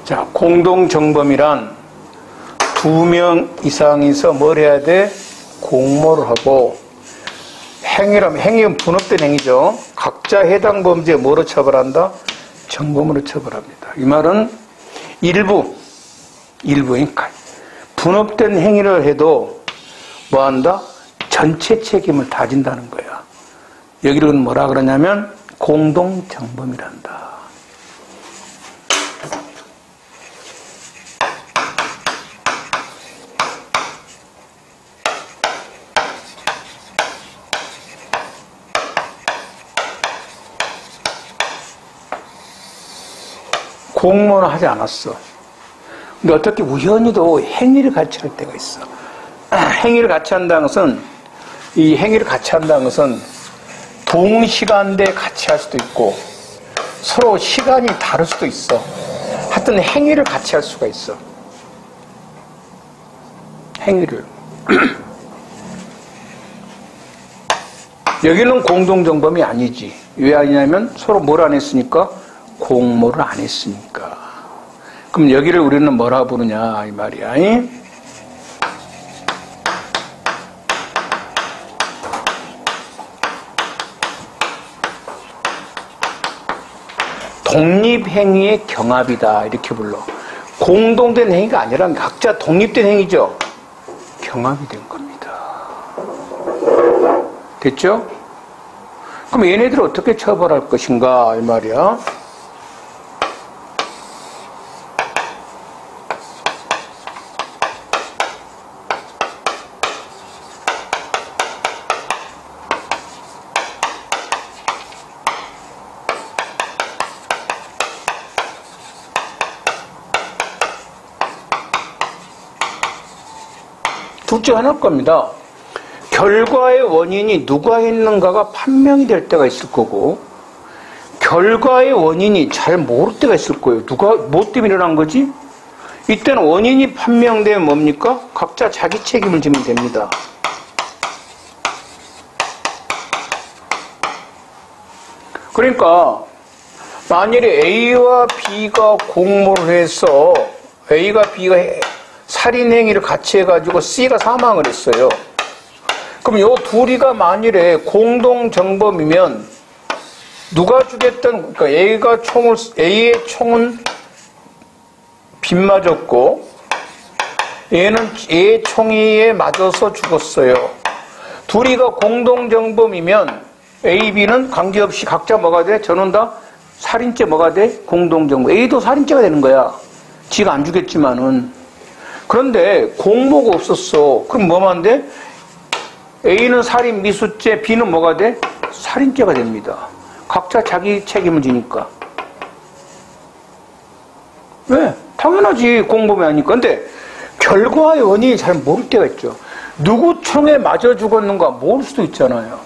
자, 공동정범이란 2명 이상이서 뭘 해야 돼? 공모를 하고, 행위는 분업된 행위죠. 각자 해당 범죄에 뭐로 처벌한다? 정범으로 처벌합니다. 이 말은 일부니까 분업된 행위를 해도 뭐 한다? 전체 책임을 다진다는 거야. 여기를 뭐라 그러냐면 공동정범이란다. 공모는 하지 않았어. 근데 어떻게 우연히도 행위를 같이 할 때가 있어. 행위를 같이 한다는 것은, 이 행위를 같이 한다는 것은 동시간대에 같이 할 수도 있고 서로 시간이 다를 수도 있어. 하여튼 행위를 같이 할 수가 있어. 행위를. 여기는 공동정범이 아니지. 왜 아니냐면 서로 뭘 안 했으니까? 공모를 안 했으니까. 그럼 여기를 우리는 뭐라 부르냐 이 말이야. 독립행위의 경합이다 이렇게 불러. 공동된 행위가 아니라 각자 독립된 행위죠. 경합이 된 겁니다. 됐죠? 그럼 얘네들을 어떻게 처벌할 것인가 이 말이야. 둘째 하나일 겁니다. 결과의 원인이 누가 있는가가 판명이 될 때가 있을 거고, 결과의 원인이 잘 모를 때가 있을 거예요. 누가 뭐 때문에 일어난 거지? 이때는 원인이 판명되면 뭡니까? 각자 자기 책임을 지면 됩니다. 그러니까 만일에 A와 B가 공모를 해서 A가 B가 살인행위를 같이 해가지고 C가 사망을 했어요. 그럼 요 둘이가 만일에 공동정범이면 누가 죽였던, 그러니까 A의 총은 빗 맞았고 얘는 A의 총에 맞아서 죽었어요. 둘이가 공동정범이면 A, B는 관계없이 각자 뭐가 돼? 저는 다 살인죄 뭐가 돼? 공동정범. A도 살인죄가 되는 거야. 지가 안 죽였지만은. 그런데 공모가 없었어. 그럼 뭐만 돼? A는 살인 미수죄, B는 뭐가 돼? 살인죄가 됩니다. 각자 자기 책임을 지니까. 왜? 당연하지. 공범이 아니까. 근데 결과의 원인이 잘 모를 때가 있죠. 누구 총에 맞아 죽었는가 모를 수도 있잖아요.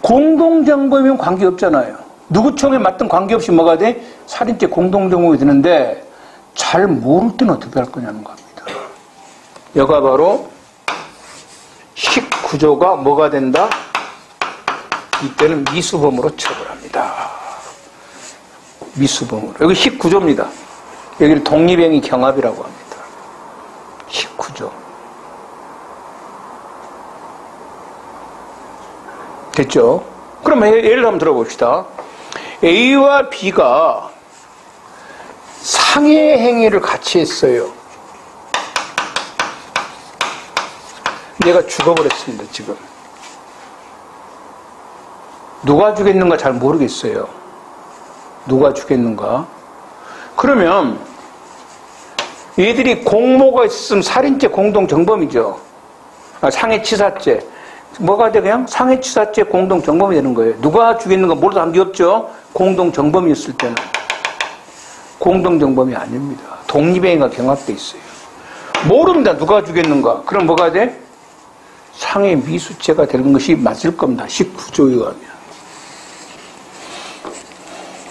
공동정범이면 관계없잖아요. 누구 총에 맞든 관계없이 뭐가 돼? 살인죄 공동정범이 되는데 잘 모를 때는 어떻게 할 거냐는 겁니다. 여가 바로 19조가 뭐가 된다? 이때는 미수범으로 처벌합니다. 미수범으로. 여기 19조입니다. 여기를 독립행위 경합이라고 합니다. 19조. 됐죠? 그럼 예를 한번 들어봅시다. A와 B가 상해 행위를 같이 했어요. 얘가 죽어버렸습니다, 지금. 누가 죽였는가 잘 모르겠어요. 누가 죽였는가. 그러면 얘들이 공모가 있으면 살인죄 공동정범이죠. 상해치사죄. 뭐가 돼? 그냥 상해치사죄 공동정범이 되는 거예요. 누가 죽였는가 모르도 관계없죠. 공동정범이었을 때는. 공동정범이 아닙니다. 독립행위가 경합돼 있어요. 모릅니다. 누가 죽였는가. 그럼 뭐가 돼? 상해 미수죄가 되는 것이 맞을 겁니다. 19조에 의하면.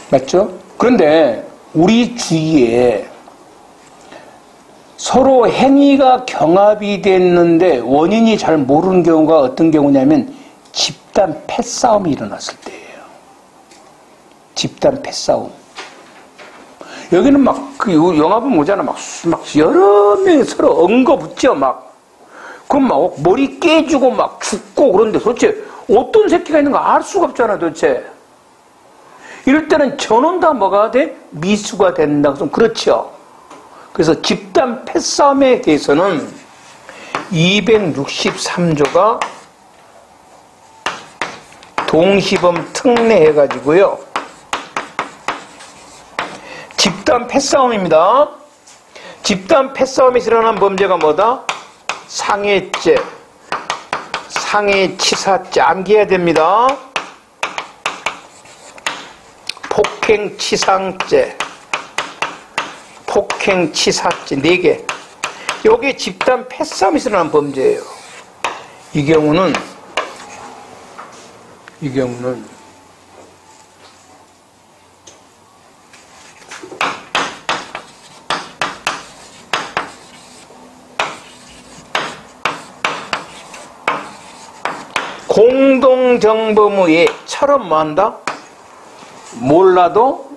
맞죠? 그런데 우리 주위에 서로 행위가 경합이 됐는데 원인이 잘 모르는 경우가 어떤 경우냐면 집단 패싸움이 일어났을 때예요. 집단 패싸움. 여기는 막, 그 영화 보면 오잖아. 막 여러 명이 서로 엉거붙죠, 막. 그럼 막 머리 깨지고 막 죽고 그런데 도대체 어떤 새끼가 있는가 알 수가 없잖아, 도대체. 이럴 때는 전원 다 뭐가 돼? 미수가 된다. 좀 그렇죠. 그래서 집단 패싸움에 대해서는 263조가 동시범 특례해가지고요. 집단 패싸움입니다. 집단 패싸움에서 일어난 범죄가 뭐다? 상해죄, 상해치사죄 암기해야 됩니다. 폭행치상죄, 폭행치사죄 4개. 요게 집단 패싸움에서 일어난 범죄예요. 이 경우는 공동정범의 처럼 뭐 한다? 몰라도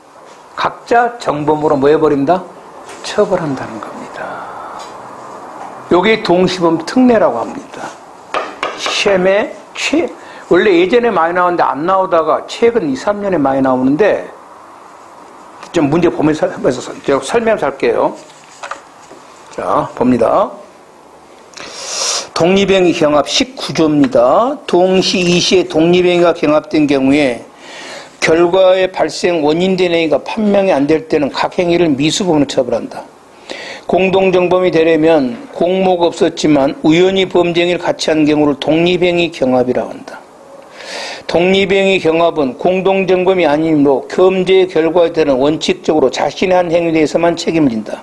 각자 정범으로 뭐 해버린다? 처벌한다는 겁니다. 요게 동시범 특례라고 합니다. 시험에 원래 예전에 많이 나오는데 안 나오다가 최근 2, 3년에 많이 나오는데 좀 문제 보면서 제가 설명해서 할게요. 자, 봅니다. 독립행위 경합 19조입니다. 동시 이시에 독립행위가 경합된 경우에 결과의 발생 원인된 행위가 판명이 안 될 때는 각 행위를 미수범으로 처벌한다. 공동정범이 되려면 공모가 없었지만 우연히 범죄 행위를 같이 한 경우를 독립행위 경합이라고 한다. 독립행위 경합은 공동정범이 아니므로 범죄의 결과에 따른 원칙적으로 자신의 한 행위에 대해서만 책임을 진다.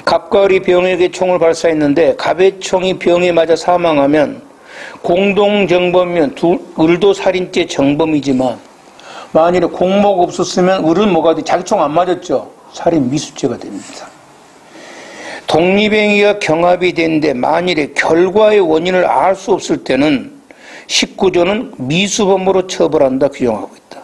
갑과 을이 병에게 총을 발사했는데 갑의 총이 병에 맞아 사망하면 공동정범이면 을도 살인죄 정범이지만 만일에 공모가 없었으면 을은 뭐가 돼? 자기 총 안 맞았죠? 살인 미수죄가 됩니다. 독립행위가 경합이 되는데 만일에 결과의 원인을 알 수 없을 때는 19조는 미수범으로 처벌한다 규정하고 있다.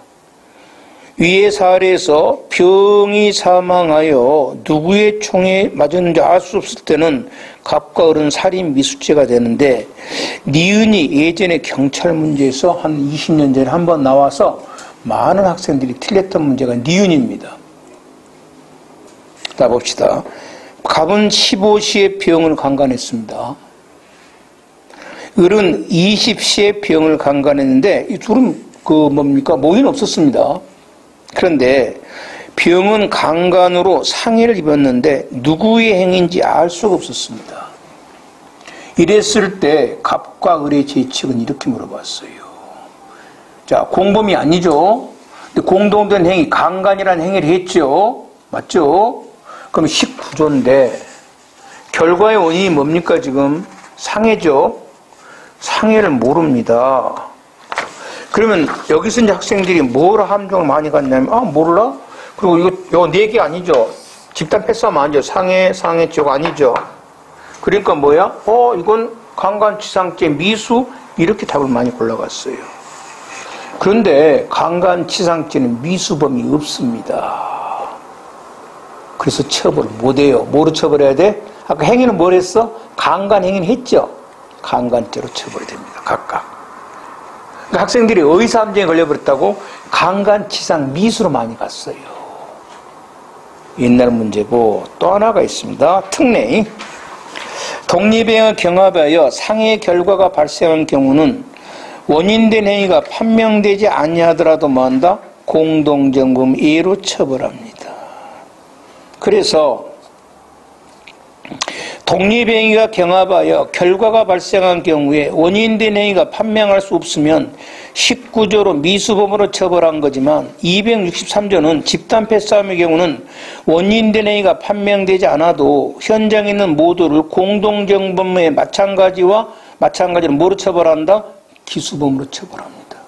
위의 사례에서 병이 사망하여 누구의 총에 맞았는지 알 수 없을 때는 갑과 을은 살인 미수죄가 되는데 니은이 예전에 경찰 문제에서 한 20년 전에 한번 나와서 많은 학생들이 틀렸던 문제가 니은입니다. 자 봅시다. 갑은 15시에 병을 강간했습니다. 을은 20시에 병을 강간했는데 이 둘은 모인 없었습니다. 그런데 병은 강간으로 상해를 입었는데 누구의 행위인지 알 수가 없었습니다. 이랬을 때 갑과 을의 죄칙은 이렇게 물어봤어요. 자, 공범이 아니죠. 근데 공동된 행위, 강간이라는 행위를 했죠. 맞죠? 그럼 19조인데 결과의 원인이 뭡니까 지금? 상해죠. 상해를 모릅니다. 그러면 여기서 이제 학생들이 뭘 함정을 많이 갔냐면 몰라? 그리고 이거 4개 아니죠. 집단 패싸움 아니죠. 상해죄가 아니죠. 그러니까 뭐야? 이건 강간치상죄 미수 이렇게 답을 많이 골라갔어요. 그런데 강간치상죄는 미수범이 없습니다. 그래서 처벌을 못해요. 뭐로 처벌해야 돼? 아까 행위는 뭘 했어? 강간행위는 했죠. 강간죄로 처벌이 됩니다. 각각. 그러니까 학생들이 의사함정에 걸려버렸다고 강간치상 미수로 많이 갔어요. 옛날 문제고 또 하나가 있습니다. 특례. 독립행위가 경합하여 상해 결과가 발생한 경우는 원인된 행위가 판명되지 아니하더라도 뭐한다? 공동정범 예로 처벌합니다. 그래서 독립행위가 경합하여 결과가 발생한 경우에 원인된 행위가 판명할 수 없으면 19조로 미수범으로 처벌한 거지만 263조는 집단 패싸움의 경우는 원인된 행위가 판명되지 않아도 현장에 있는 모두를 공동정범의 마찬가지로 뭐로 처벌한다? 기수범으로 처벌합니다.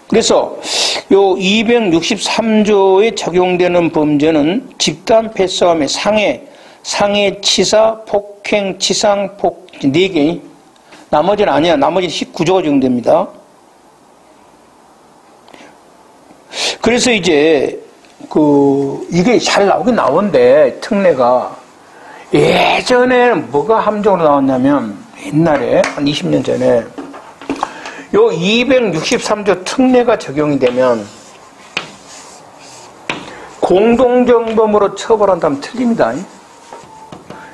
그래서 요 263조에 적용되는 범죄는 집단 패싸움의 상해, 폭행, 치상, 4개. 나머지는 아니야. 나머지는 19조가 적용됩니다. 그래서 이제 이게 잘 나오긴 나오는데, 특례가. 예전에는 뭐가 함정으로 나왔냐면, 옛날에, 한 20년 전에, 요 263조 특례가 적용이 되면, 공동정범으로 처벌한다면 틀립니다.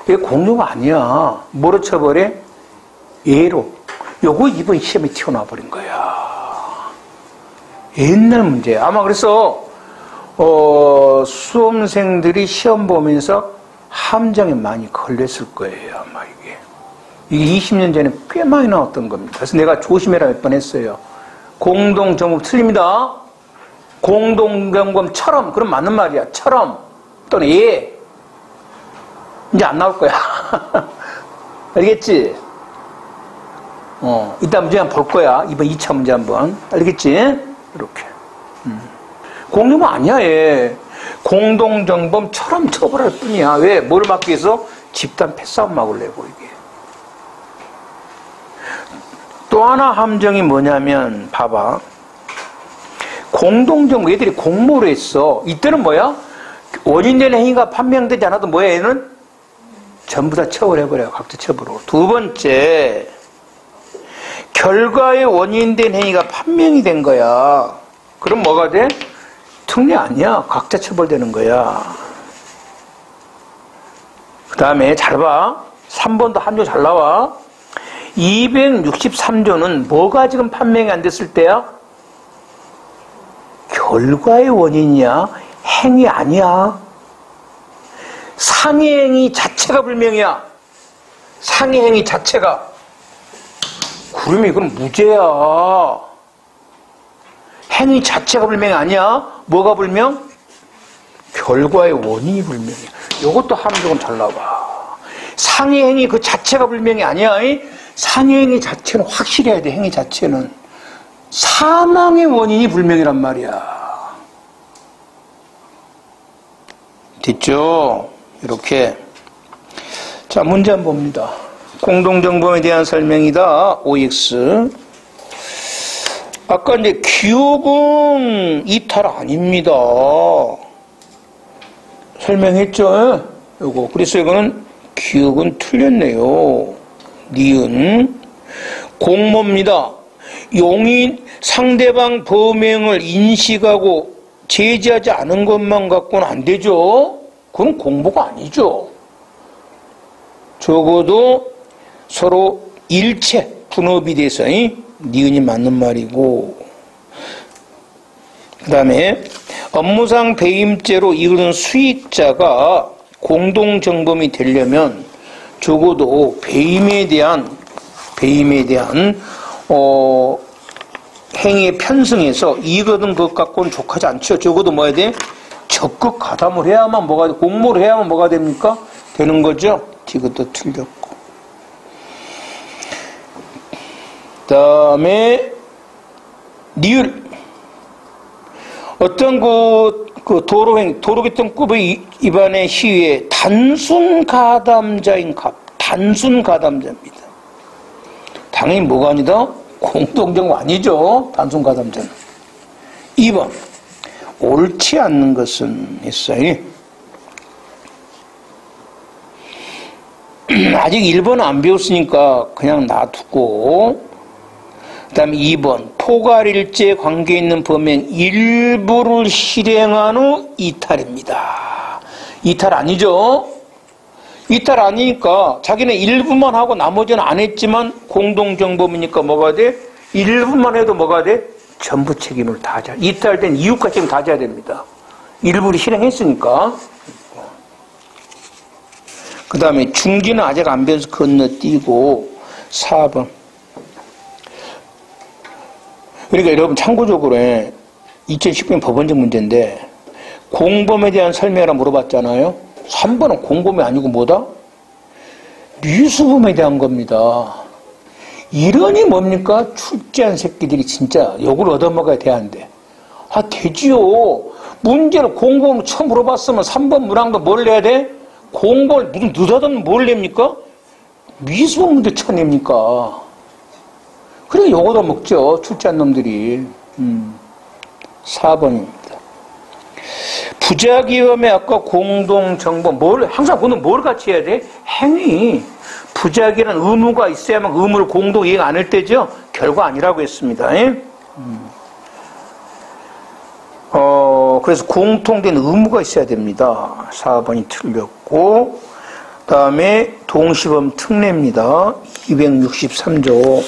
이게 공동가 아니야. 뭐로 처벌해? 예로. 요거 이번 시험에 튀어나와 버린 거야. 옛날 문제야. 아마 그래서 수험생들이 시험 보면서 함정에 많이 걸렸을 거예요. 아마 이게 20년 전에 꽤 많이 나왔던 겁니다. 그래서 내가 조심해라 몇 번 했어요. 공동정범 틀립니다. 공동정범처럼, 그럼 맞는 말이야. 처럼 또는 예. 이제 안 나올 거야. 알겠지? 이따 문제 한번 볼 거야. 이번 2차 문제 한번. 알겠지? 이렇게. 공동정범 아니야, 얘. 공동정범처럼 처벌할 뿐이야. 왜? 뭘 막기 위해서? 집단 패싸움 막으려고, 이게. 또 하나 함정이 뭐냐면, 봐봐. 공동정범, 얘들이 공모를 했어. 이때는 뭐야? 원인된 행위가 판명되지 않아도 뭐야, 얘는? 전부 다 처벌해버려요. 각자 처벌로. 두 번째, 결과에 원인된 행위가 판명이 된 거야. 그럼 뭐가 돼? 특례 아니야. 각자 처벌되는 거야. 그 다음에 잘 봐. 3번도 한 조 잘 나와. 263조는 뭐가 지금 판명이 안 됐을 때야? 결과의 원인이야. 행위 아니야. 상해행위 자체가 불명이야. 상해행위 자체가. 그러면 이건 무죄야. 행위 자체가 불명이 아니야. 뭐가 불명? 결과의 원인이 불명이야. 이것도 함정은 잘 나와. 상해행위 그 자체가 불명이 아니야. 상해행위 자체는 확실해야 돼. 행위 자체는. 사망의 원인이 불명이란 말이야. 됐죠? 이렇게. 자, 문제 한번 봅니다. 공동정범에 대한 설명이다. OX. 아까 이제 기억은 이탈 아닙니다. 설명했죠? 요거. 그래서 이거는 기억은 틀렸네요. 니은. 공모입니다. 용인 상대방 범행을 인식하고 제지하지 않은 것만 갖고는 안 되죠. 그건 공모가 아니죠. 적어도 서로 일체 분업이 돼서 니은이 맞는 말이고, 그 다음에 업무상 배임죄로 이르는 수익자가 공동정범이 되려면 적어도 배임에 대한 행위에 편승해서 이익 얻은 것 갖고는 족하지 않죠. 적어도 뭐야 돼? 적극 가담을 해야만 뭐가 돼? 공모를 해야만 뭐가 됩니까? 되는 거죠. 이것도 틀렸고. 그 다음에 니을. 어떤 도로교통법의 위반의 시위에 단순 가담자인 단순 가담자입니다. 당연히 뭐가 아니다? 공동정범 아니죠. 단순 가담자는. 2번. 옳지 않는 것은 했어요. 아직 1번은 안 배웠으니까 그냥 놔두고, 그 다음에 2번. 포괄일제 관계 있는 범행 일부를 실행한 후 이탈입니다. 이탈 아니죠? 이탈 아니니까 자기는 일부만 하고 나머지는 안 했지만 공동정범이니까 뭐가 돼? 일부만 해도 뭐가 돼? 전부 책임을 다 져야. 이탈된 이유까지 책임 다 져야 됩니다. 일부를 실행했으니까. 그 다음에 중지는 아직 안 배워서 건너뛰고. 4번. 그러니까 여러분 참고적으로 2019년 법원적 문제인데 공범에 대한 설명이라 물어봤잖아요. 3번은 공범이 아니고 뭐다? 미수범에 대한 겁니다. 이러니 뭡니까? 출제한 새끼들이 진짜 욕을 얻어먹어야 돼야한데. 아, 되지요. 문제를 공범을 처음 물어봤으면 3번 문항도 뭘 내야 돼? 공범을 무슨 느닷없는 뭘 냅니까? 미수범 문제 쳐냅니까? 그래, 욕 얻어먹죠. 출제한 놈들이. 4번입니다. 부작위험에 아까 공동정보, 항상 보는 뭘 같이 해야 돼? 행위. 부작위는 의무가 있어야만 의무를 공동 이행 안 할 때죠? 결과 아니라고 했습니다. 그래서 공통된 의무가 있어야 됩니다. 4번이 틀렸고, 그 다음에 동시범 특례입니다. 263조.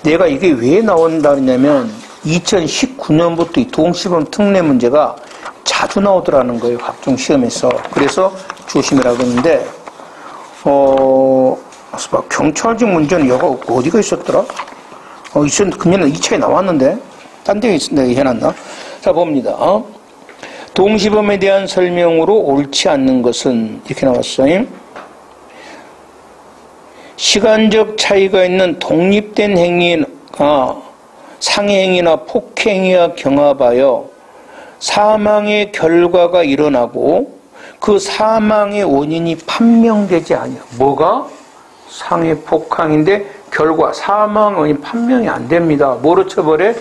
내가 이게 왜 나온다 그러냐면 2019년부터 이 동시범 특례 문제가 자주 나오더라는 거예요. 각종 시험에서. 그래서 조심해라고 했는데, 경찰직 문제는 여가 어디가 있었더라? 금년에 이 차에 나왔는데, 딴 데 내가 해놨나? 자, 봅니다. 동시범에 대한 설명으로 옳지 않는 것은, 이렇게 나왔어요. 시간적 차이가 있는 독립된 행위가 상해행위나 폭행위와 경합하여 사망의 결과가 일어나고 그 사망의 원인이 판명되지 않아요. 뭐가? 상해 폭행인데 결과 사망 원인 판명이 안 됩니다. 뭐로 처벌해?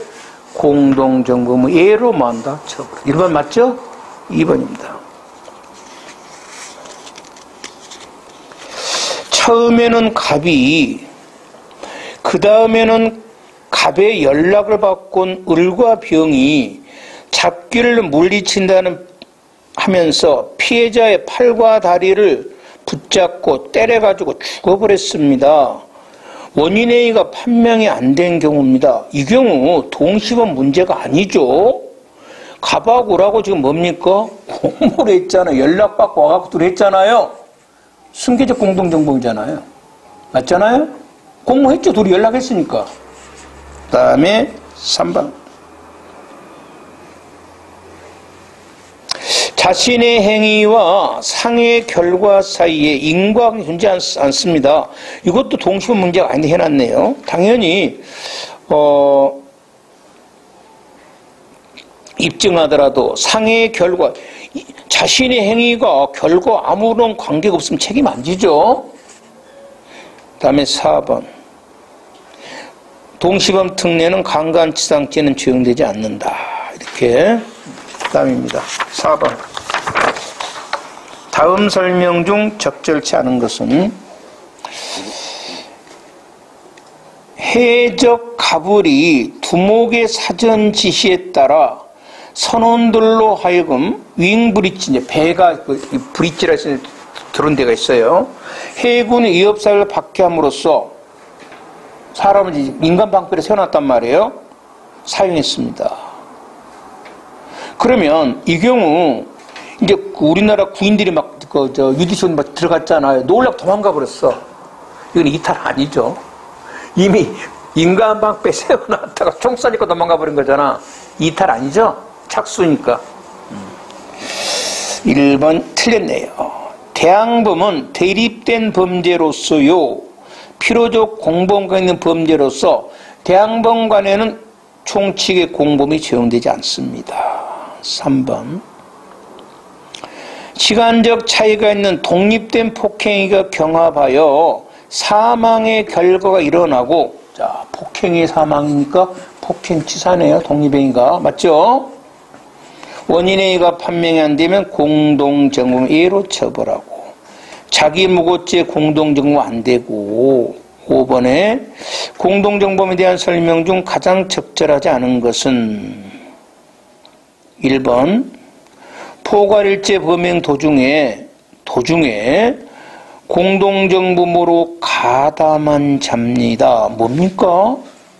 공동정범의 예로 만다 처벌. 1번 맞죠? 2번입니다. 처음에는 갑이, 그 다음에는 갑의 연락을 받고 온 을과 병이 잡귀를 물리친다는 하면서 피해자의 팔과 다리를 붙잡고 때려가지고 죽어버렸습니다. 원인행위가 판명이 안 된 경우입니다. 이 경우 동시범 문제가 아니죠. 갑하고 을하고 지금 뭡니까? 공모를 했잖아요. 연락받고 와갖고 둘 했잖아요. 승계적 공동정범이잖아요. 맞잖아요? 공모했죠. 둘이 연락했으니까. 그 다음에 3번. 자신의 행위와 상해의 결과 사이에 인과관계 존재하지 않습니다. 이것도 동시범 문제가 아닌데 해놨네요. 당연히 입증하더라도 상해의 결과, 자신의 행위가 결과 아무런 관계가 없으면 책임 안 지죠. 그 다음에 4번. 동시범 특례는 강간치상죄는 적용되지 않는다. 이렇게 답입니다. 4번. 다음 설명 중 적절치 않은 것은 해적 가불이 두목의 사전 지시에 따라 선원들로 하여금 윙브릿지, 이제 배가 브릿지라 해서 그런 데가 있어요. 해군의 위협사를 받게 함으로써 사람을 인간 방패를 세워놨단 말이에요. 사용했습니다. 그러면 이 경우 이제 우리나라 구인들이 막 유디션 막 들어갔잖아요. 놀라고 도망가 버렸어. 이건 이탈 아니죠. 이미 인간 방패 세워놨다가 총 쏘니까 도망가 버린 거잖아. 이탈 아니죠. 착수니까. 1번 틀렸네요. 대항범은 대립된 범죄로서요. 필요적 공범과 있는 범죄로서 대항범 간에는 총칙의 공범이 적용되지 않습니다. 3번. 시간적 차이가 있는 독립된 폭행위가 경합하여 사망의 결과가 일어나고, 자, 폭행이 사망이니까 폭행치사네요. 독립행위가. 맞죠? 원인행위가 판명이 안 되면 공동정범 예로 처벌하고, 자기 무고죄 공동정범 안 되고, 5번에 공동정범에 대한 설명 중 가장 적절하지 않은 것은 1번 포괄일제 범행 도중에 공동정범으로 가담한 잡니다. 뭡니까?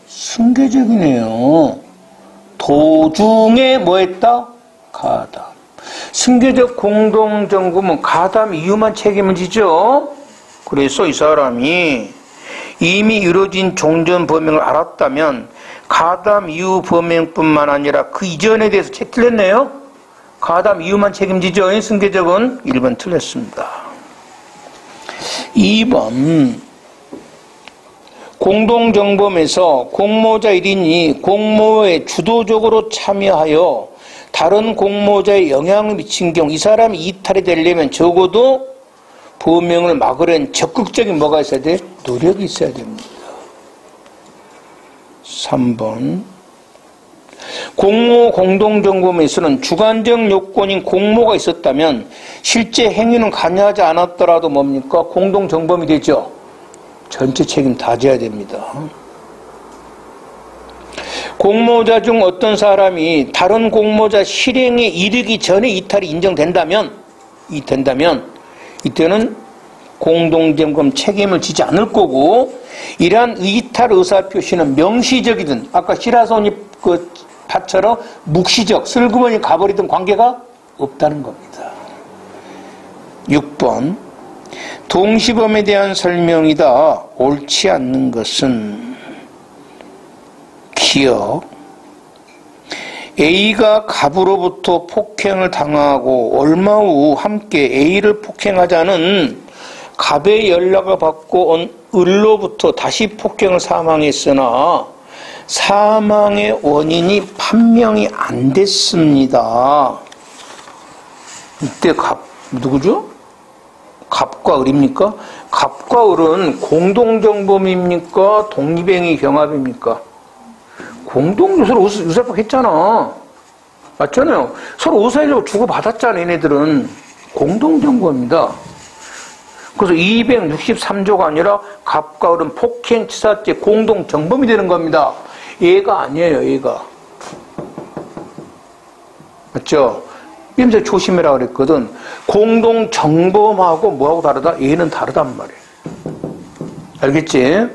승계적이네요. 도중에 뭐 했다? 가담. 승계적 공동정범은 가담 이유만 책임을 지죠. 그래서 이 사람이 이미 이루어진 종전 범행을 알았다면 가담 이후 범행뿐만 아니라 그 이전에 대해서 책 틀렸네요. 가담 이후만 책임지죠. 승계적은 1번 틀렸습니다. 2번 공동정범에서 공모자 1인이 공모에 주도적으로 참여하여 다른 공모자에 영향을 미친 경우 이 사람이 이탈이 되려면 적어도 범행을 막으려는 적극적인 뭐가 있어야 돼? 노력이 있어야 됩니다. 3번 공모 공동정범에서는 주관적 요건인 공모가 있었다면 실제 행위는 관여하지 않았더라도 뭡니까? 공동정범이 되죠. 전체 책임 다 져야 됩니다. 공모자 중 어떤 사람이 다른 공모자 실행에 이르기 전에 이탈이 인정된다면 이때는 공동정범 책임을 지지 않을 거고, 이러한 이탈 의사표시는 명시적이든 아까 시라소니 그 파처럼 묵시적, 슬그머니 가버리던 관계가 없다는 겁니다. 6번 동시범에 대한 설명이다. 옳지 않는 것은 기억. A가 갑으로부터 폭행을 당하고 얼마 후 함께 A를 폭행하자는 갑의 연락을 받고 온 을로부터 다시 폭행을 사망했으나 사망의 원인이 판명이 안 됐습니다. 이때 갑 누구죠? 갑과 을입니까? 갑과 을은 공동정범입니까? 독립행위 경합입니까? 서로 의사협박 했잖아. 맞잖아요. 서로 의사협박 주고받았잖아. 얘네들은 공동정범입니다. 그래서 263조가 아니라 갑과 을은 폭행치사죄 공동정범이 되는 겁니다. 얘가 아니에요. 얘가. 맞죠? 이러면서 조심해라 그랬거든. 공동정범하고 뭐하고 다르다? 얘는 다르단 말이에요. 알겠지?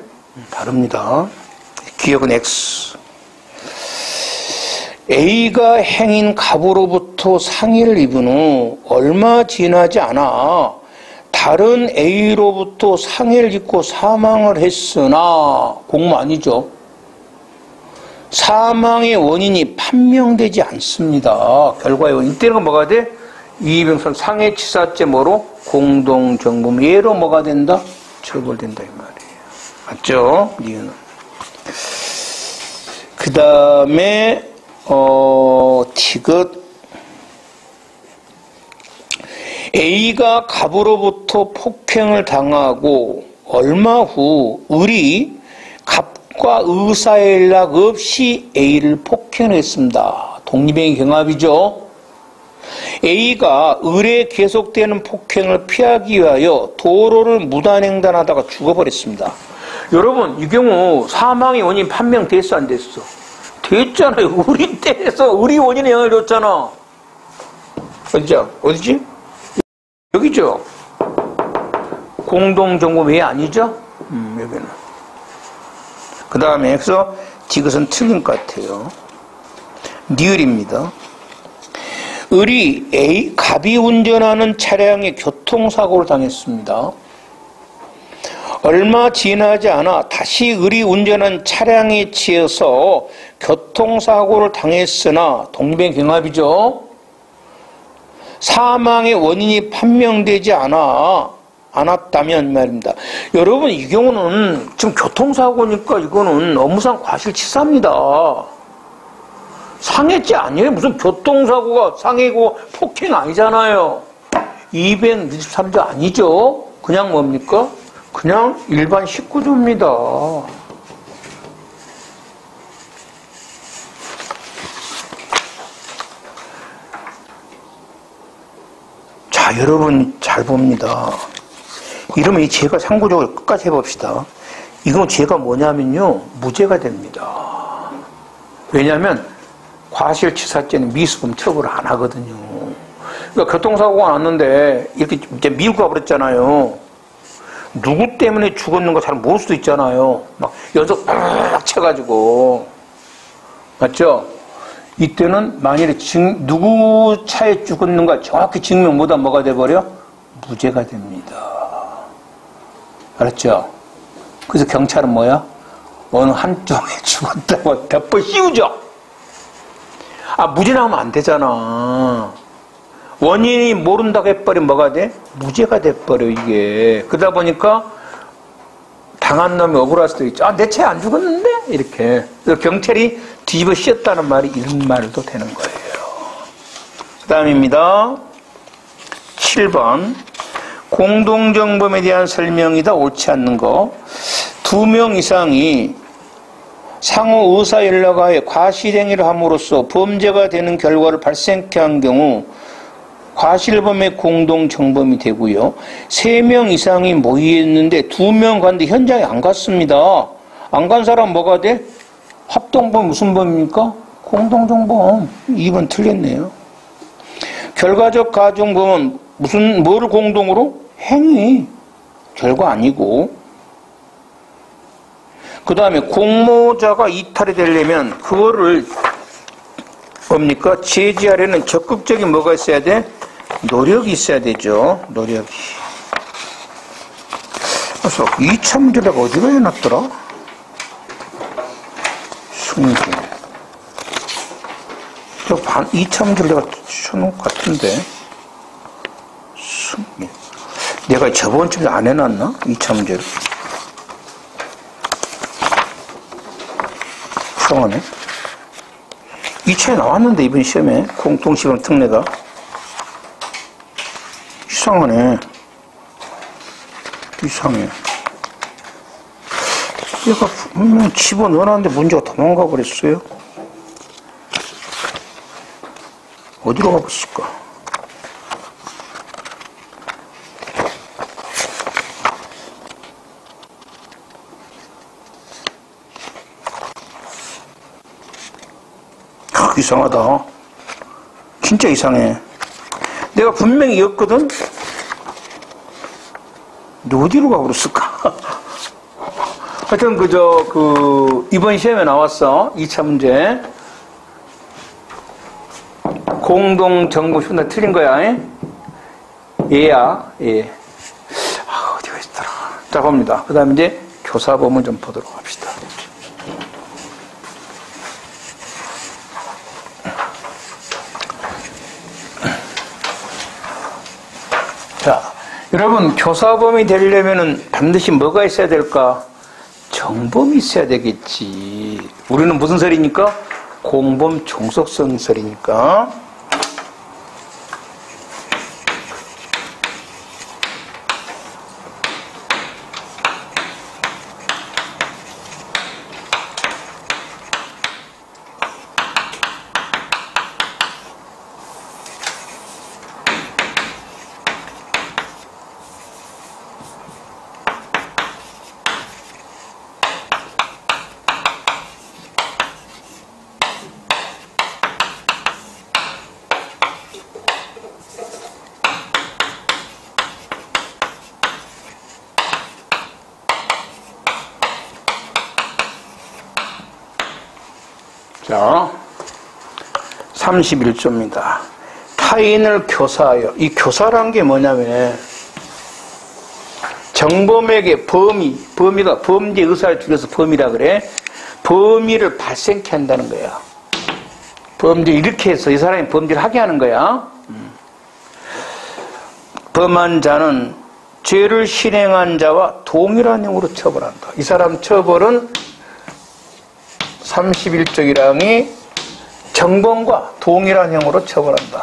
다릅니다. 기억은 X. A가 행인 갑으로부터 상해를 입은 후 얼마 지나지 않아 다른 A로부터 상해를 입고 사망을 했으나, 공모 아니죠. 사망의 원인이 판명되지 않습니다. 결과의 원인. 이때는 뭐가 돼? 이의병선 상해치사죄 뭐로? 공동정범. 얘로 뭐가 된다? 처벌된다 이 말이에요. 맞죠? 이유는. 그 다음에 티귿. A가 갑으로부터 폭행을 당하고 얼마 후 을이 갑과 의사의 연락 없이 A를 폭행했습니다. 독립행위 경합이죠. A가 을에 계속되는 폭행을 피하기 위하여 도로를 무단횡단하다가 죽어버렸습니다. 여러분, 이 경우 사망의 원인 판명됐어 안 됐어? 됐잖아요. 을이 때에서 을이 원인에 영향을 줬잖아. 어디지? 여기죠. 공동정범 왜 아니죠? 여기는. 그 다음에 그래서 이것은 틀린 것 같아요. 니을입니다. 을이 갑이 운전하는 차량에 교통사고를 당했습니다. 얼마 지나지 않아 다시 을이 운전한 차량에 치여서 교통사고를 당했으나 독립행위 경합이죠. 사망의 원인이 판명되지 않았다면 말입니다. 여러분, 이 경우는 지금 교통사고니까 이거는 업무상 과실치사입니다. 상해죄 아니에요. 무슨 교통사고가 상해고 폭행 아니잖아요. 263조 아니죠. 그냥 뭡니까? 그냥 일반 19조입니다. 자, 여러분 잘 봅니다. 이러면 이 죄가 상고적으로 끝까지 해봅시다. 이건 죄가 뭐냐면요, 무죄가 됩니다. 왜냐하면 과실치사죄는 미수범 처벌을 안 하거든요. 그러니까 교통사고가 났는데 이렇게 이제 밀고 가버렸잖아요. 누구 때문에 죽었는가 잘 모를 수도 있잖아요. 막 연속 빡 쳐가지고. 맞죠? 이때는 만일에 누구 차에 죽었는가 정확히 증명 못하면 뭐가 돼버려? 무죄가 됩니다. 알았죠? 그래서 경찰은 뭐야? 어느 한쪽에 죽었다고 덮어 씌우죠? 무죄 나오면 안 되잖아. 원인이 모른다고 해버리면 뭐가 돼? 무죄가 돼버려, 이게. 그러다 보니까 당한 놈이 억울할 수도 있죠. 내 차에 안 죽었는데? 이렇게. 그래서 경찰이 뒤집어 씌웠다는 말이 이런 말도 되는 거예요. 그 다음입니다. 7번. 공동정범에 대한 설명이다. 옳지 않는 거. 2명 이상이 상호 의사연락하에 과실행위를 함으로써 범죄가 되는 결과를 발생케 한 경우 과실범의 공동정범이 되고요. 3명 이상이 모였는데 2명 갔는데 현장에 안 갔습니다. 안 간 사람 뭐가 돼? 합동범 무슨 범입니까? 공동정범. 2번 틀렸네요. 결과적 가중범은 뭐를 공동으로? 행위. 결과 아니고. 그 다음에 공모자가 이탈이 되려면 그거를 뭡니까? 제지하려는 적극적인 뭐가 있어야 돼? 노력이 있어야 되죠. 노력이. 그래서 이참조례가 어디로 해놨더라? 승진. 이참조례가 쳐놓은 것 같은데. 승진. 내가 저번 주에 안 해놨나? 이참조례. 이상하네. 2차에 나왔는데 이번 시험에 공통시험 특례가 이상하네. 이상해. 얘가 분명 집어넣어놨는데 문제가 도망가 버렸어요. 어디로 가봤을까? 이상하다. 진짜 이상해. 내가 분명히 였거든? 어디로 가버렸을까? 하여튼, 이번 시험에 나왔어. 2차 문제. 공동정보 휴나 틀린 거야. 얘야, 예. 어디가 있더라. 자, 봅니다. 그 다음에 이제 교사범을 좀 보도록 합시다. 자, 여러분, 교사범이 되려면은 반드시 뭐가 있어야 될까? 정범이 있어야 되겠지. 우리는 무슨 설이니까? 공범 종속성 설이니까. 자, 31조입니다. 타인을 교사하여. 이 교사란 게 뭐냐면 정범에게 범위가 범죄 의사를 줄여서 범위라 그래. 범위를 발생케 한다는 거야. 범죄 이렇게 해서 이 사람이 범죄를 하게 하는 거야. 범한 자는 죄를 실행한 자와 동일한 형으로 처벌한다. 이 사람 처벌은 31조 1항이 정범과 동일한 형으로 처벌한다.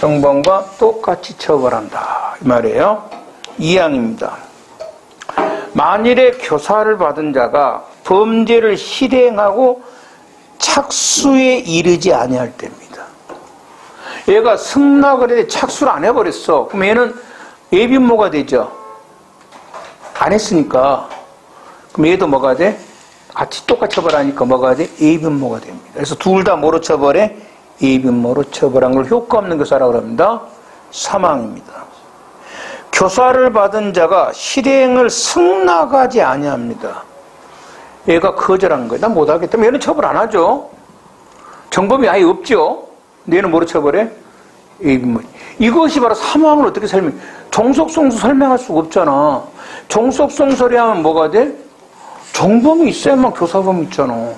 정범과 똑같이 처벌한다. 이 말이에요. 2항입니다. 만일에 교사를 받은 자가 범죄를 실행하고 착수에 이르지 아니할 때입니다. 얘가 승낙을 해 착수를 안 해버렸어. 그럼 얘는 예빈모가 되죠. 안 했으니까. 그럼 얘도 뭐가 돼? 같이 똑같이 처벌하니까 뭐가 돼? 예빈모가 됩니다. 그래서 둘 다 뭐로 처벌해? 예빈모로 처벌한 걸 효과 없는 교사라고 합니다. 3항입니다. 교사를 받은 자가 실행을 승낙하지 아니합니다. 얘가 거절한 거예요. 난 못하겠다. 얘는 처벌 안 하죠. 정범이 아예 없죠. 얘는 뭐로 처벌해? 예빈모. 이것이 바로 3항을 어떻게 설명해? 종속성수 설명할 수가 없잖아. 종속성설이 하면 뭐가 돼? 정범이 있어야만 교사범이 있잖아.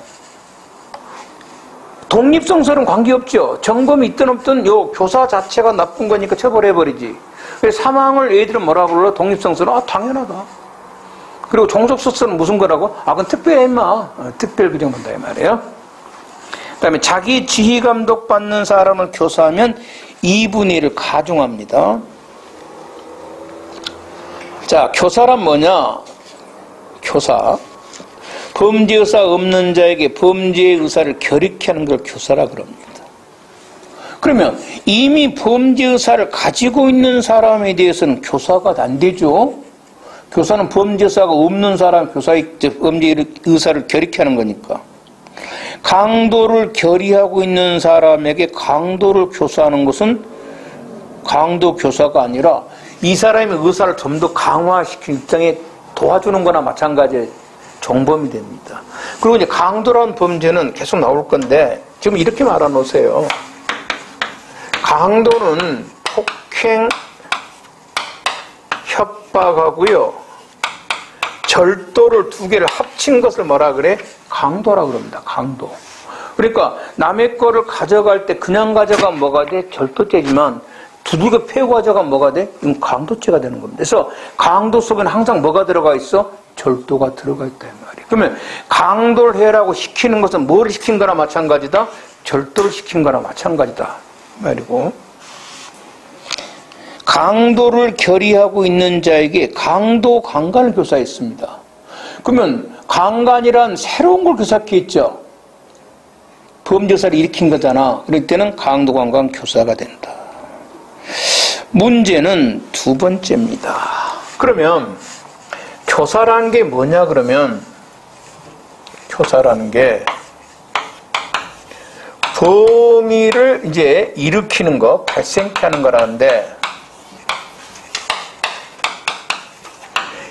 독립성설은 관계없죠. 정범이 있든 없든 요 교사 자체가 나쁜 거니까 처벌해버리지. 그래서 3항을 애들은 뭐라 불러? 독립성설은 당연하다. 그리고 종속성설은 무슨 거라고? 그건 특별해 임마. 특별 규정한다 이 말이에요. 그 다음에 자기 지휘 감독 받는 사람을 교사하면 2분의 1을 가중합니다. 자, 교사란 뭐냐? 교사. 범죄 의사 없는 자에게 범죄의 의사를 결익케 하는 걸 교사라 그럽니다. 그러면 이미 범죄 의사를 가지고 있는 사람에 대해서는 교사가 안 되죠. 교사는 범죄 의사가 없는 사람, 교사의 범죄 의사를 결익케 하는 거니까. 강도를 결의하고 있는 사람에게 강도를 교사하는 것은 강도 교사가 아니라 이 사람의 의사를 좀 더 강화시키는 입장에 도와주는 거나 마찬가지의 정범이 됩니다. 그리고 이제 강도라는 범죄는 계속 나올 건데 지금 이렇게 말해 놓으세요. 강도는 폭행, 협박하고요. 절도를 두 개를 합친 것을 뭐라 그래? 강도라고 그럽니다. 강도. 그러니까 남의 거를 가져갈 때 그냥 가져가면 뭐가 돼? 절도죄지만 두들겨 패고 가져가면 뭐가 돼? 이건 강도죄가 되는 겁니다. 그래서 강도 속에는 항상 뭐가 들어가 있어? 절도가 들어가 있다 이 말이에요. 그러면 강도를 해라고 시키는 것은 뭐를 시킨 거나 마찬가지다? 절도를 시킨 거나 마찬가지다 말이고, 강도를 결의하고 있는 자에게 강도 강간을 교사했습니다. 그러면 강간이란 새로운 걸 교사했겠죠. 범죄사를 일으킨 거잖아. 그럴 때는 강도 강간 교사가 된다. 문제는 두 번째입니다. 그러면 교사라는 게 뭐냐 그러면 교사라는 게 범위를 이제 일으키는 거, 발생케 하는 거라는데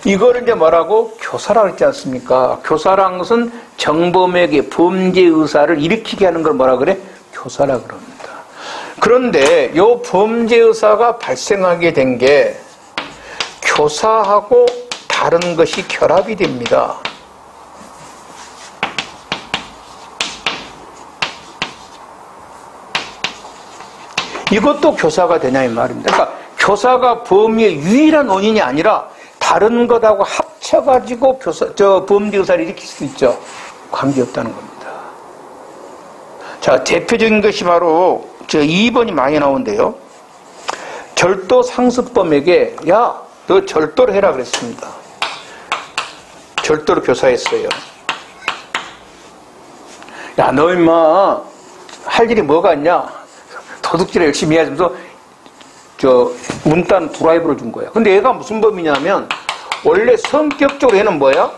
이거를 이제 뭐라고? 교사라고 했지 않습니까? 교사라는 것은 정범에게 범죄 의사를 일으키게 하는 걸 뭐라 그래? 교사라 그럽니다. 그런데 이 범죄 의사가 발생하게 된 게 교사하고 다른 것이 결합이 됩니다. 이것도 교사가 되냐 이 말입니다. 그러니까 교사가 범위의 유일한 원인이 아니라 다른 것하고 합쳐가지고 범죄 의사를 일으킬 수 있죠. 관계없다는 겁니다. 자, 대표적인 것이 바로 2번이 많이 나오는데요. 절도 상습범에게 야, 너 절도를 해라 그랬습니다. 절도를 교사했어요. 야, 너 임마 할 일이 뭐가 있냐? 도둑질을 열심히 해야면서 문단 드라이브를 준 거야. 근데 얘가 무슨 범이냐면 원래 성격적으로 얘는 뭐야?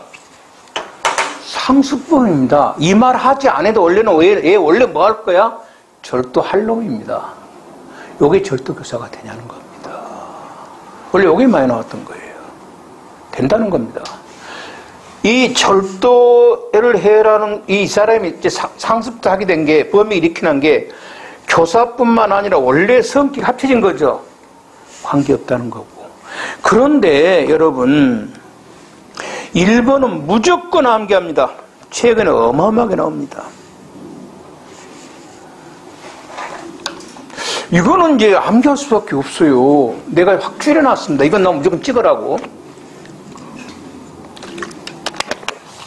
상습범입니다. 이 말 하지 않아도 원래는 얘 원래 뭐 할 거야? 절도할 놈입니다. 요게 절도 교사가 되냐는 겁니다. 원래 요게 많이 나왔던 거예요. 된다는 겁니다. 이 절도를 해라는 이 사람이 이제 상습하게 된 게 범이 일으키는 게 교사뿐만 아니라 원래 성격이 합쳐진 거죠. 관계없다는 거고. 그런데 여러분 1번은 무조건 암기합니다. 최근에 어마어마하게 나옵니다. 이거는 이제 암기할 수밖에 없어요. 내가 확실해 놨습니다. 이건 나 무조건 찍으라고.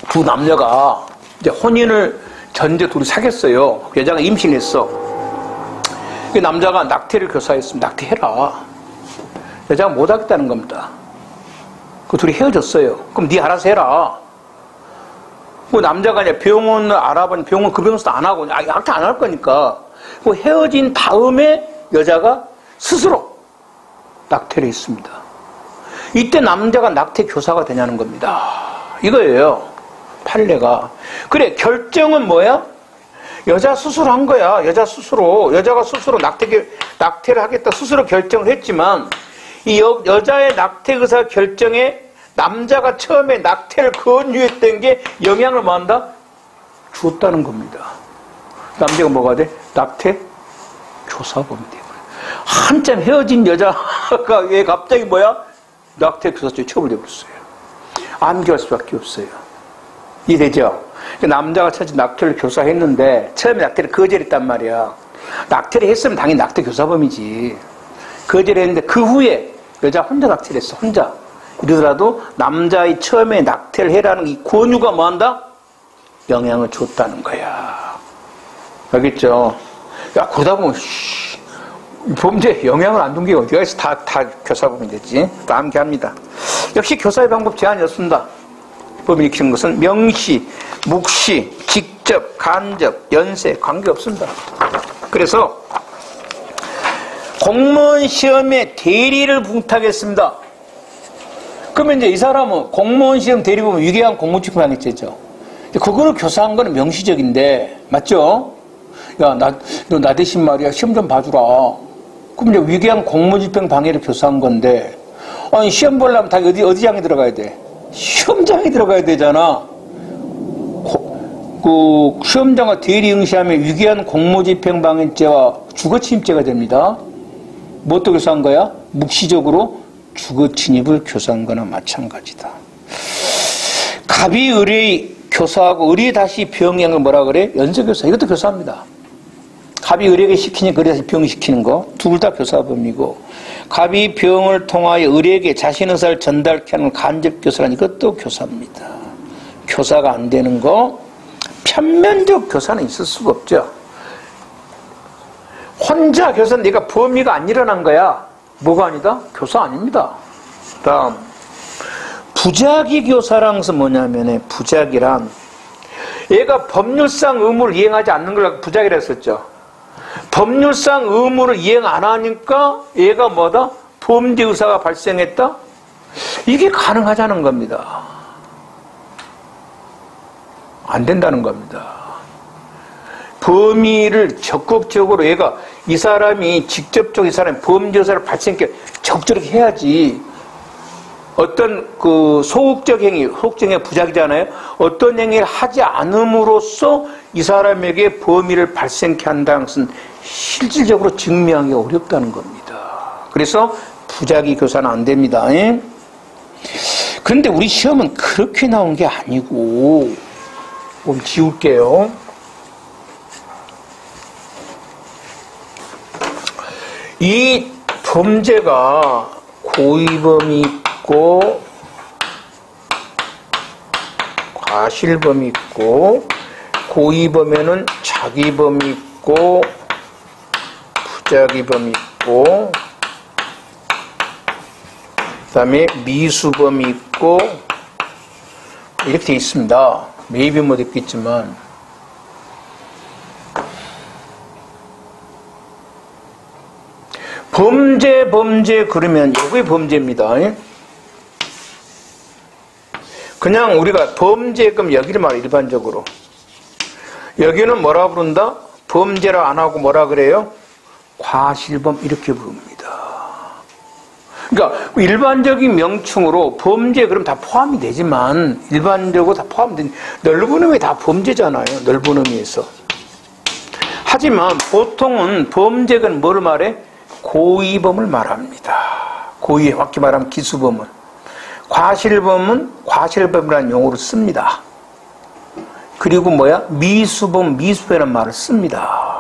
두 남녀가 이제 혼인을 전제 둘이 사귀었어요. 여자가 임신했어. 그 남자가 낙태를 교사했습니다. 낙태해라. 여자가 못하겠다는 겁니다. 그 둘이 헤어졌어요. 그럼 네 알아서 해라. 그 남자가 이제 병원을 알아보니 병원 그 병원에서도 안 하고 낙태 안 할 거니까 그 헤어진 다음에 여자가 스스로 낙태를 했습니다. 이때 남자가 낙태 교사가 되냐는 겁니다. 이거예요. 판례가. 그래, 결정은 뭐야? 여자 스스로 한 거야. 여자가 스스로 낙태를 하겠다 스스로 결정을 했지만 이 여자의 낙태 의사 결정에 남자가 처음에 낙태를 권유했던 게 영향을 뭐 한다? 주었다는 겁니다. 남자가 뭐가 돼? 낙태 교사범이 돼버려. 한참 헤어진 여자가 왜 갑자기 뭐야? 낙태 교사죄 처벌돼버렸어요. 암기할 수밖에 없어요. 이해되죠? 남자가 처음 낙태를 교사했는데 처음에 낙태를 거절했단 말이야. 낙태를 했으면 당연히 낙태 교사범이지. 거절했는데 그 후에 여자 혼자 낙태를 했어. 혼자. 이러더라도 남자의 처음에 낙태를 해라는 이 권유가 뭐한다? 영향을 줬다는 거야. 알겠죠? 야, 그러다 보면 범죄에 영향을 안 준 게 어디가 있어? 다 교사범이 됐지. 또 암기합니다. 역시 교사의 방법 제한이었습니다. 범위를 익히는 것은 명시, 묵시, 직접, 간접, 연세 관계없습니다. 그래서 공무원 시험에 대리를 부탁했습니다. 그러면 이제 이 사람은 공무원 시험 대리 보면 위계한 공무집행 방해죄죠. 그거를 교사한 거는 명시적인데, 맞죠? 야, 너 나 대신 말이야, 시험 좀 봐주라. 그럼 이제 위계한 공무집행 방해를 교사한 건데, 아니, 시험 보려면 다 어디장에 들어가야 돼? 시험장에 들어가야 되잖아. 그 시험장과 대리 응시하면 위계한 공무집행 방해죄와 주거침입죄가 됩니다. 뭐 또 교사한 거야? 묵시적으로 주거침입을 교사한 거나 마찬가지다. 갑이 의뢰 교사하고 의뢰 다시 병행을 뭐라 그래? 연쇄교사. 이것도 교사합니다. 갑이 의뢰에게 시키니까 의뢰 다시 병시키는 거. 둘 다 교사범이고, 갑이 병을 통하여 의뢰에게 자신 의사를 전달케 하는 간접교사란 이것도 교사입니다. 교사가 안 되는 거, 편면적 교사는 있을 수가 없죠. 혼자 교사는 내가 범위가 안 일어난 거야. 뭐가 아니다? 교사 아닙니다. 다음, 부작위 교사란 것은 뭐냐면, 부작위란 얘가 법률상 의무를 이행하지 않는 걸 부작위라 했었죠. 법률상 의무를 이행 안 하니까 얘가 뭐다? 범죄 의사가 발생했다? 이게 가능하자는 겁니다. 안 된다는 겁니다. 범위를 적극적으로 얘가 이 사람이 직접적으로 이 사람이 범죄 의사를 발생케 적절하게 해야지. 어떤 그 소극적 행위, 소극적 행위가 부작이잖아요. 어떤 행위를 하지 않음으로써 이 사람에게 범위를 발생케 한다는 것은 실질적으로 증명하기 어렵다는 겁니다. 그래서 부작위 교사는 안 됩니다. 그런데 우리 시험은 그렇게 나온 게 아니고, 좀 지울게요. 이 범죄가 고의범이 있고 과실범이 있고, 고의범에는 자기범이 있고 부작위범이 있고, 그 다음에 미수범이 있고, 이렇게 되어 있습니다. 매입이 못 있겠지만, 범죄 그러면 여기 범죄입니다. 그냥 우리가 범죄금 여기를 말해. 일반적으로 여기는 뭐라 부른다? 범죄라 안 하고 뭐라 그래요? 과실범 이렇게 부릅니다. 그러니까 일반적인 명칭으로 범죄 그럼 다 포함이 되지만, 일반적으로 다 포함된 넓은 의미 다 범죄잖아요. 넓은 의미에서. 하지만 보통은 범죄는 뭐를 말해? 고의범을 말합니다. 고의, 확히 말하면 기수범은. 과실범은 과실범이라는 용어를 씁니다. 그리고 뭐야? 미수범, 미수범이라는 말을 씁니다.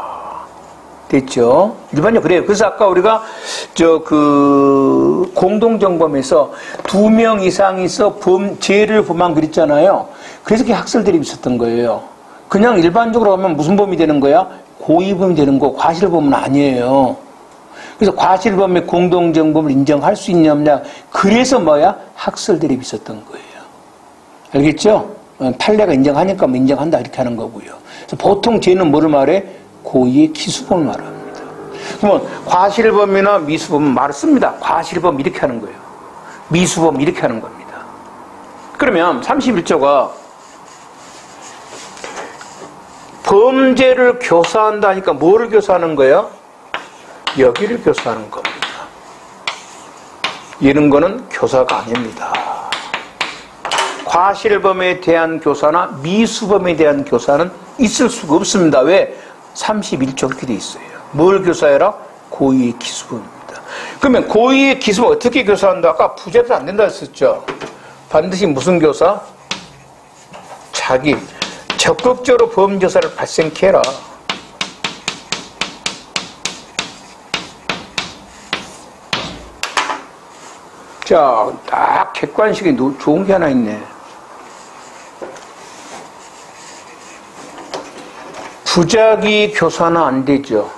됐죠? 일반적으로 그래요. 그래서 아까 우리가 공동정범에서 2명 이상이서 죄를 범한 그랬잖아요. 그래서 그게 학설들이 있었던 거예요. 그냥 일반적으로 하면 무슨 범이 되는 거야? 고의범이 되는 거, 과실범은 아니에요. 그래서 과실범의 공동정범을 인정할 수 있냐 없냐. 그래서 뭐야? 학설들이 있었던 거예요. 알겠죠? 판례가 인정하니까 뭐 인정한다 이렇게 하는 거고요. 그래서 보통 죄는 뭐를 말해? 고의의 기수범을 말합니다. 그러면 과실범이나 미수범은 말을 씁니다. 과실범 이렇게 하는 거예요. 미수범 이렇게 하는 겁니다. 그러면 31조가 범죄를 교사한다니까 뭐를 교사하는 거예요? 여기를 교사하는 겁니다. 이런 거는 교사가 아닙니다. 과실범에 대한 교사나 미수범에 대한 교사는 있을 수가 없습니다. 왜? 31조 그렇게 돼 있어요. 뭘 교사해라? 고의의 기수범입니다. 그러면 고의의 기수범 어떻게 교사한다? 아까 부재도 안 된다 했었죠. 반드시 무슨 교사? 자기 적극적으로 범죄사를 발생케 해라. 자, 딱 객관식이 좋은 게 하나 있네. 부작위 교사는 안 되죠.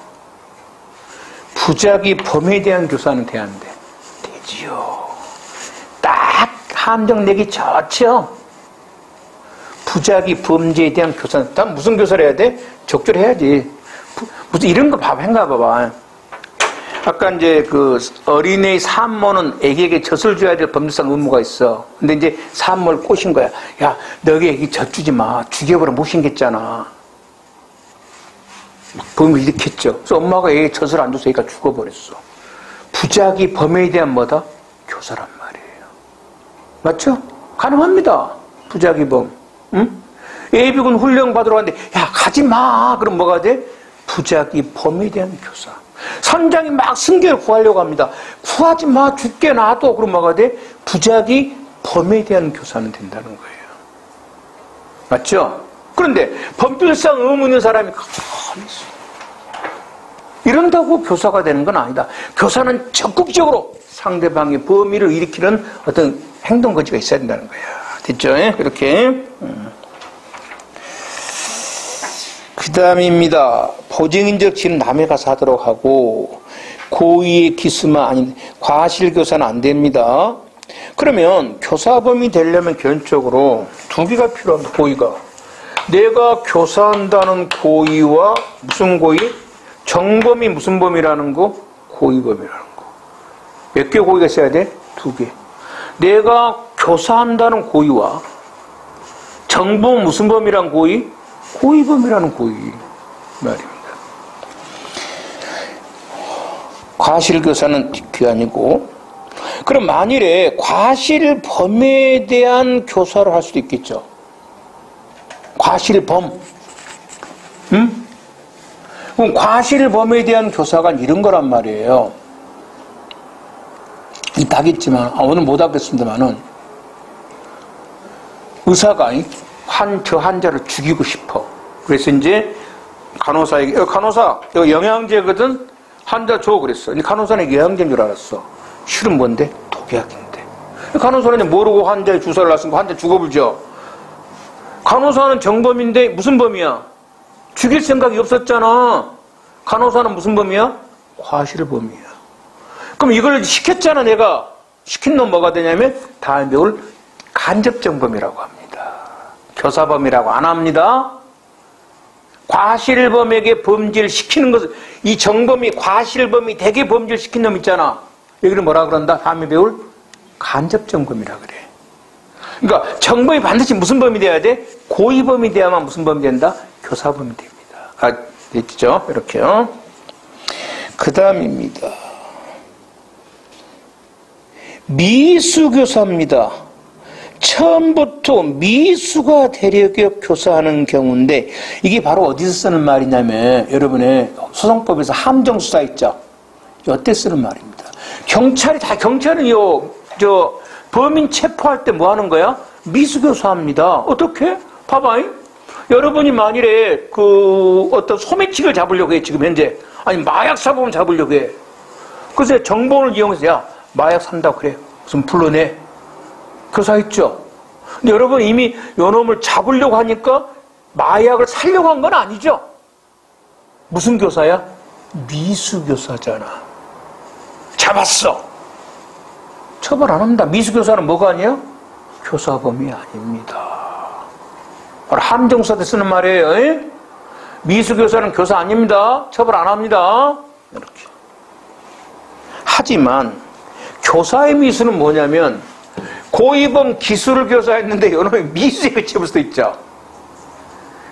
부작위 범에 대한 교사는 돼 안 돼? 되지요. 딱 함정 내기 좋죠. 부작위 범죄에 대한 교사. 다 무슨 교사를 해야 돼? 적절해야지. 무슨 이런 거 생각해봐봐. 아까 이제 그 어린애의 산모는 애기에게 젖을 줘야 될 법률상 의무가 있어. 근데 이제 산모를 꼬신 거야. 야, 너희 애기 젖 주지 마. 죽여버려 못 생겼잖아. 범을 일으켰죠. 그래서 엄마가 애기 젖을 안 줘서 애기가 죽어버렸어. 부작위 범에 대한 뭐다? 교사란 말이에요. 맞죠? 가능합니다. 부작위 범. 응? 예비군 훈련 받으러 갔는데 야 가지 마. 그럼 뭐가 돼? 부작위 범에 대한 교사. 선장이 막 승객을 구하려고 합니다. 구하지 마. 죽게 놔둬. 그럼 뭐가 돼? 부작위 범에 대한 교사는 된다는 거예요. 맞죠? 그런데 법률상 의무 있는 사람이 가만히 있어. 이런다고 교사가 되는 건 아니다. 교사는 적극적으로 상대방의 범위를 일으키는 어떤 행동 거지가 있어야 된다는 거야. 됐죠? 이렇게. 그 다음입니다. 보증인적 지는 남에 가서 하도록 하고, 고의의 기수만 아닌, 과실교사는 안 됩니다. 그러면 교사범이 되려면 기본적으로 두 개가 필요합니다. 고의가. 내가 교사한다는 고의와 무슨 고의? 정범이 무슨 범이라는 거? 고의범이라는 거. 몇 개 고의가 있어야 돼? 두 개. 내가 교사한다는 고의와 정범은 무슨 범이란 고의? 고의범이라는 고의 말입니다. 과실교사는 귀환이고, 그럼 만일에 과실범에 대한 교사를 할 수도 있겠죠. 과실범. 응? 그럼 과실범에 대한 교사가 이런 거란 말이에요. 이따 하겠지만, 오늘 못 하겠습니다만은, 의사가 저 환자를 죽이고 싶어. 그래서 이제 간호사에게, 간호사, 이거 영양제거든? 환자 줘. 그랬어. 간호사는 영양제인 줄 알았어. 실은 뭔데? 독약인데. 간호사는 모르고 환자에 주사를 놨으니까 환자 죽어불죠. 간호사는 정범인데 무슨 범이야? 죽일 생각이 없었잖아. 간호사는 무슨 범이야? 과실범이야. 그럼 이걸 시켰잖아, 내가. 시킨 놈 뭐가 되냐면, 다음에 이걸 간접정범이라고 합니다. 교사범이라고 안 합니다. 과실범에게 범죄를 시키는 것은, 이 정범이 과실범이 되게 범죄를 시킨 놈 있잖아. 여기는 뭐라 그런다? 다음에 배울 간접정범이라 그래. 그러니까 정범이 반드시 무슨 범이 돼야 돼? 고의범이 돼야만 무슨 범이 된다? 교사범이 됩니다. 됐죠? 이렇게요. 그 다음입니다. 미수교사입니다. 처음부터 미수가 되려고 교사하는 경우인데, 이게 바로 어디서 쓰는 말이냐면, 여러분의 소송법에서 함정수사 있죠? 이때 쓰는 말입니다. 경찰은 범인 체포할 때 뭐 하는 거야? 미수교사합니다. 어떻게? 봐봐잉. 여러분이 만일에 어떤 소매치기를 잡으려고 해, 지금 현재. 아니, 마약 사범을 잡으려고 해. 그래서 정보를 이용해서, 야, 마약 산다고 그래. 무슨 불러내. 교사했죠? 근데 여러분 이미 요놈을 잡으려고 하니까 마약을 살려고 한 건 아니죠? 무슨 교사야? 미수교사잖아. 잡았어. 처벌 안 합니다. 미수교사는 뭐가 아니야? 교사범이 아닙니다. 바로 함정수사 때 쓰는 말이에요. 에? 미수교사는 교사 아닙니다. 처벌 안 합니다. 이렇게. 하지만 교사의 미수는 뭐냐면, 고의범 기술을 교사했는데 이놈이 미수에 그쳐볼 수도 있죠.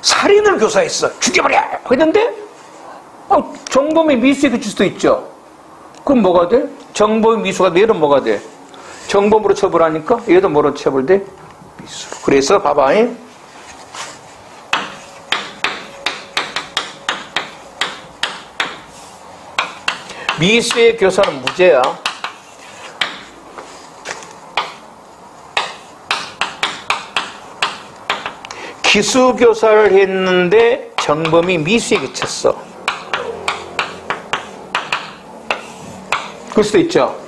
살인을 교사했어. 죽여버려! 했는데 정범이 미수에 그칠 수도 있죠. 그럼 뭐가 돼? 정범이 미수가 돼. 얘는 뭐가 돼? 정범으로 처벌하니까 얘도 뭐로 처벌돼? 미수로. 그래서 봐봐. 미수의 교사는 무죄야. 기수교사를 했는데 정범이 미수에 그쳤어. 그럴 수도 있죠.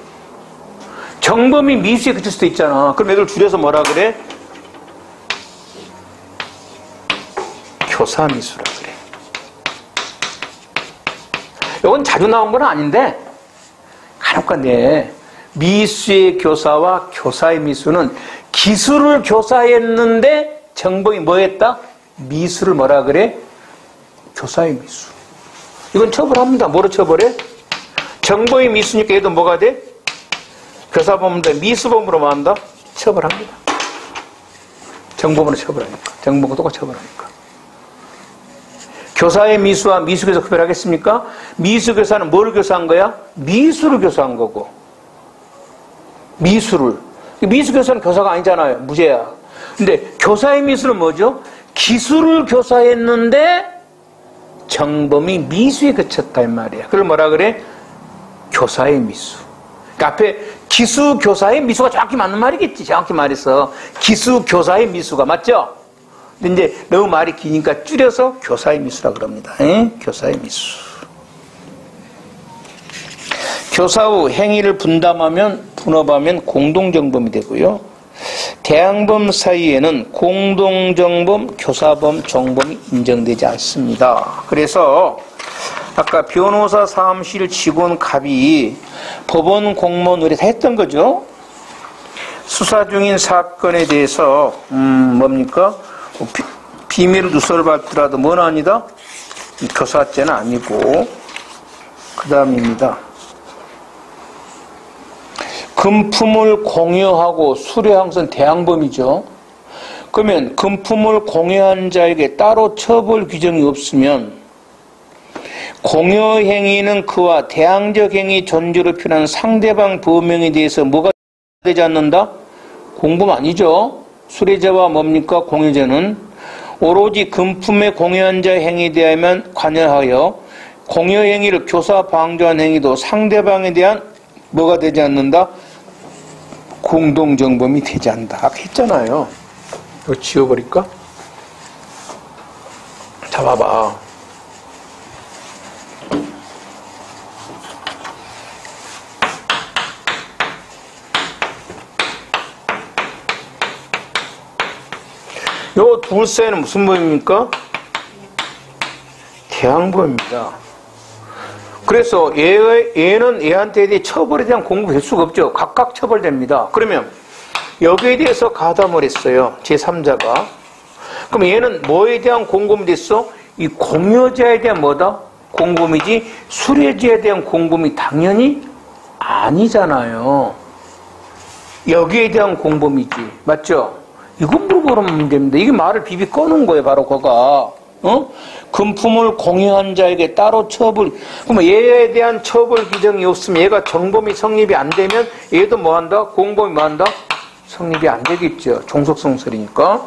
정범이 미수에 그칠 수도 있잖아. 그럼 애들 줄여서 뭐라 그래? 교사미수라 그래. 이건 자주 나온 건 아닌데 간혹간에 미수의 교사와 교사의 미수는 기술을 교사했는데 정범이 뭐 했다? 미수를 뭐라 그래? 교사의 미수. 이건 처벌합니다. 뭐로 처벌해? 정범이 미수니까 얘도 뭐가 돼? 교사범인데 미수범으로 뭐 한다? 처벌합니다. 정범으로 처벌하니까. 정범과 똑같이 처벌하니까. 교사의 미수와 미수교사 구별하겠습니까? 미수교사는 뭘 교사한 거야? 미수를 교사한 거고. 미수를. 미수교사는 교사가 아니잖아요. 무죄야. 근데 교사의 미수는 뭐죠? 기수를 교사했는데 정범이 미수에 그쳤다 이 말이야. 그걸 뭐라 그래? 교사의 미수. 그러니까 앞에 기수 교사의 미수가 정확히 맞는 말이겠지. 정확히 말해서 기수 교사의 미수가 맞죠? 근데 이제 너무 말이 기니까 줄여서 교사의 미수라 그럽니다. 교사의 미수. 교사 후 행위를 분업하면 공동정범이 되고요. 대항범 사이에는 공동정범, 교사범, 정범이 인정되지 않습니다. 그래서 아까 변호사 사무실 직원 갑이 법원 공무원 의뢰 다 했던 거죠. 수사 중인 사건에 대해서 뭡니까? 비밀 누설을 받더라도 뭔 아니다? 교사죄는 아니고 그 다음입니다. 금품을 공여하고 수뢰한 것은 대항범이죠. 그러면 금품을 공여한 자에게 따로 처벌 규정이 없으면 공여 행위는 그와 대항적 행위 존재로 표현한 상대방 범행에 대해서 뭐가 되지 않는다? 공범 아니죠. 수뢰자와 뭡니까? 공여자는 오로지 금품에 공여한 자의 행위에 대하여만 관여하여 공여 행위를 교사 방조한 행위도 상대방에 대한 뭐가 되지 않는다? 공동정범이 되지 않는다. 아까 했잖아요. 이거 지워버릴까? 자, 봐봐. 요 둘째는 무슨 범입니까? 대항범입니다. 그래서 얘는 얘한테 대해 처벌에 대한 공부가 될 수가 없죠. 각각 처벌됩니다. 그러면 여기에 대해서 가담을 했어요. 제3자가. 그럼 얘는 뭐에 대한 공범이 됐어? 이 공여자에 대한 뭐다? 공범이지 수뢰자에 대한 공범이 당연히 아니잖아요. 여기에 대한 공범이지. 맞죠? 이건 물어보는 문제입니다. 이게 말을 비비 꺼놓은 거예요. 바로 그가. 금품을 공여한 자에게 따로 처벌. 그러면 얘에 대한 처벌 규정이 없으면 얘가 정범이 성립이 안 되면 얘도 뭐 한다? 공범이 뭐 한다? 성립이 안 되겠죠. 종속성설이니까.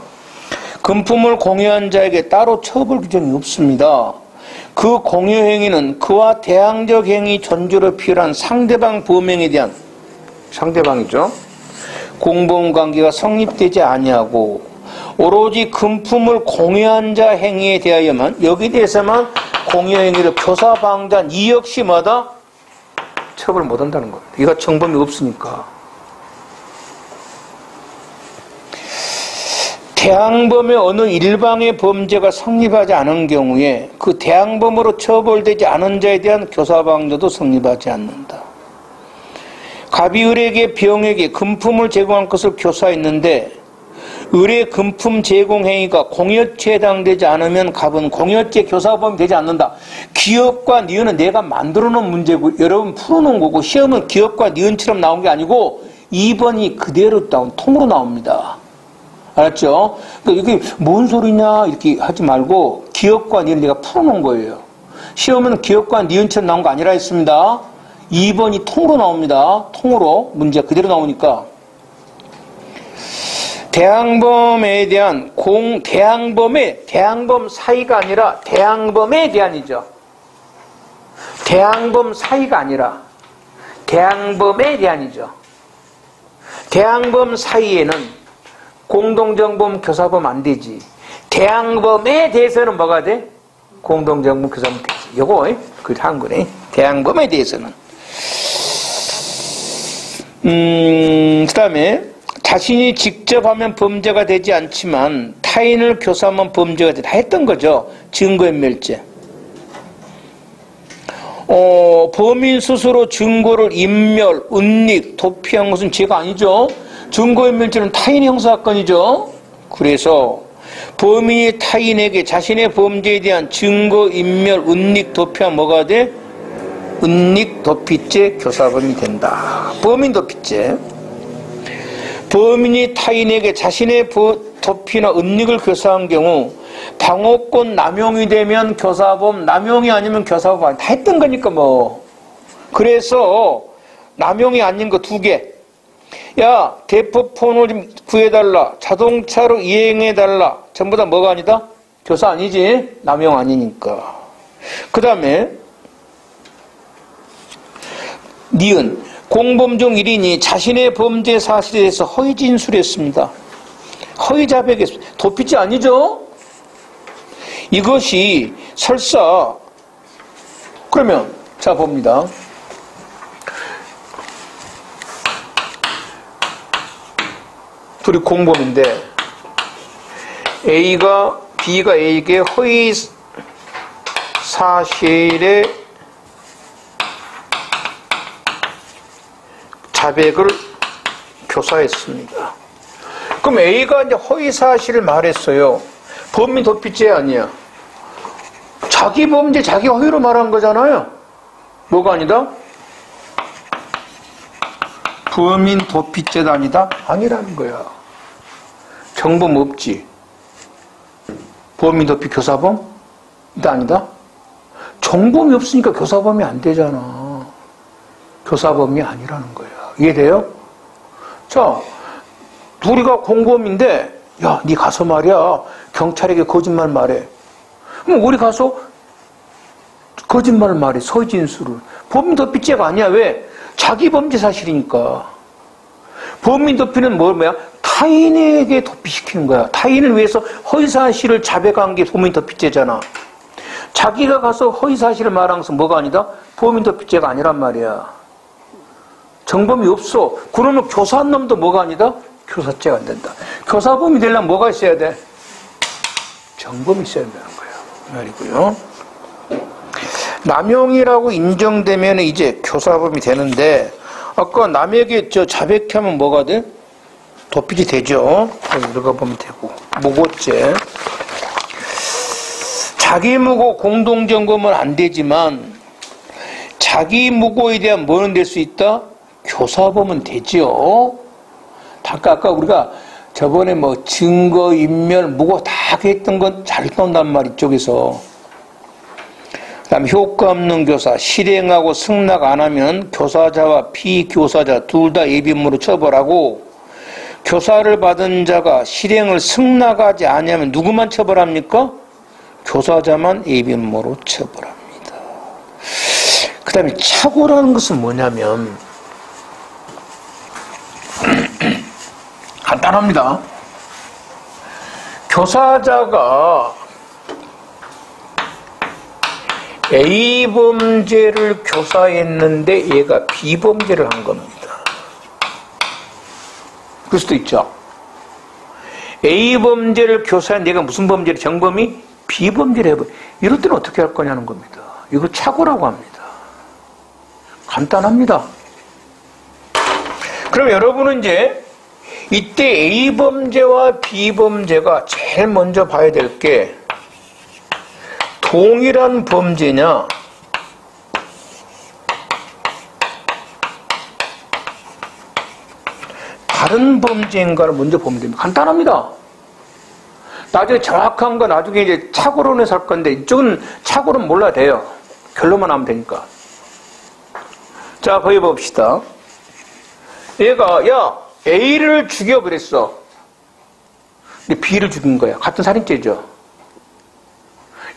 금품을 공여한 자에게 따로 처벌 규정이 없습니다. 그 공여 행위는 그와 대항적 행위 존재로 필요한 상대방 범행에 대한 상대방이죠. 공범관계가 성립되지 아니하고 오로지 금품을 공여한 자 행위에 대하여만 여기에 대해서만 공여 행위를 교사 방조한 이 역시 뭐다? 처벌 못한다는 겁니다. 이가 정범이 없으니까. 대항범의 어느 일방의 범죄가 성립하지 않은 경우에 그 대항범으로 처벌되지 않은 자에 대한 교사 방조도 성립하지 않는다. 갑이 을에게 병에게 금품을 제공한 것을 교사했는데 을의 금품 제공 행위가 공여죄에 해당되지 않으면 갑은 공여죄 교사범이 되지 않는다. 기업과 니은은 내가 만들어 놓은 문제고 여러분 풀어놓은 거고 시험은 기업과 니은처럼 나온 게 아니고 2번이 그대로 나온 통으로 나옵니다. 알았죠? 그러니까 이게 뭔 소리냐 이렇게 하지 말고 기업과 니은 내가 풀어놓은 거예요. 시험은 기업과 니은처럼 나온 거 아니라 했습니다. 2번이 통으로 나옵니다. 통으로 문제가 그대로 나오니까 대항범에 대한 대항범 사이가 아니라 대항범에 대한이죠. 대항범 사이가 아니라 대항범에 대한이죠. 대항범 사이에는 공동정범 교사범 안 되지. 대항범에 대해서는 뭐가 돼? 공동정범 교사범 되지. 요거 그 한 거네. 대항범에 대해서는. 그 다음에 자신이 직접 하면 범죄가 되지 않지만 타인을 교사하면 범죄가 되다 했던 거죠. 증거인멸죄. 범인 스스로 증거를 인멸, 은닉, 도피한 것은 죄가 아니죠. 증거인멸죄는 타인의 형사사건이죠. 그래서 범인이 타인에게 자신의 범죄에 대한 증거, 인멸, 은닉, 도피하면 뭐가 돼? 은닉, 도피죄, 교사범이 된다. 범인, 도피죄. 범인이 타인에게 자신의 도피나 은닉을 교사한 경우 방어권 남용이 되면 교사범, 남용이 아니면 교사범 아니 다 했던 거니까 뭐. 그래서 남용이 아닌 거 2개. 야, 대포폰을 좀 구해달라. 자동차로 이행해달라. 전부 다 뭐가 아니다? 교사 아니지? 남용 아니니까. 그 다음에 니은 공범 중 1인이 자신의 범죄 사실에 대해서 허위 진술했습니다. 허위 자백했습니다. 도피죄 아니죠? 이것이 설사 그러면 자 봅니다. 둘이 공범인데 B가 A에게 허위 사실에 자백을 교사했습니다. 그럼 A가 이제 허위 사실을 말했어요. 범인 도피죄 아니야. 자기 범죄, 자기 허위로 말한 거잖아요. 뭐가 아니다? 범인 도피죄도 아니다? 아니라는 거야. 정범 없지. 범인 도피 교사범? 아니다? 정범이 없으니까 교사범이 안 되잖아. 교사범이 아니라는 거야. 이해돼요? 자, 둘이가 공범인데, 야, 니 가서 말이야. 경찰에게 거짓말 말해. 그럼 우리 가서 거짓말을 말해. 서의 진술을. 범인 도피죄가 아니야. 왜? 자기 범죄 사실이니까. 범인 도피는 뭐야? 타인에게 도피시키는 거야. 타인을 위해서 허위사실을 자백한 게 범인 도피죄잖아. 자기가 가서 허위사실을 말한 것은 뭐가 아니다? 범인 도피죄가 아니란 말이야. 정범이 없어. 그러면 교사한 놈도 뭐가 아니다? 교사죄가 안 된다. 교사범이 되려면 뭐가 있어야 돼? 정범이 있어야 된다는 거예요. 그 말이고요. 남용이라고 인정되면 이제 교사범이 되는데, 아까 남에게 자백하면 뭐가 돼? 도피죄 되죠. 읽어보면 되고. 무고죄. 자기 무고 공동점검은 안 되지만, 자기 무고에 대한 뭐는 될 수 있다? 교사범은 되죠. 아까 우리가 저번에 뭐 증거, 인멸, 무고 다 했던 건 잘 나온단 말 이쪽에서. 그 다음에 효과 없는 교사, 실행하고 승낙 안 하면 교사자와 피교사자 둘 다 예비무로 처벌하고, 교사를 받은 자가 실행을 승낙하지 않으면 누구만 처벌합니까? 교사자만 예비무로 처벌합니다. 그 다음에 착오라는 것은 뭐냐면 간단합니다. 교사자가 A 범죄를 교사했는데 얘가 B 범죄를 한 겁니다. 그럴 수도 있죠. A 범죄를 교사했는데 얘가 무슨 범죄를 정범이 B 범죄를 해버려. 이럴 때는 어떻게 할 거냐는 겁니다. 이거 착오라고 합니다. 간단합니다. 그럼 여러분은 이제 이때 A 범죄와 B 범죄가 제일 먼저 봐야 될 게 동일한 범죄냐 다른 범죄인가를 먼저 보면 됩니다. 간단합니다. 나중에 정확한 거 나중에 이제 착오론에서 할 건데 이쪽은 착오론 몰라도 돼요. 결론만 하면 되니까. 자, 거기 봅시다. 얘가 야 A를 죽여버렸어. 근데 B를 죽인 거야. 같은 살인죄죠.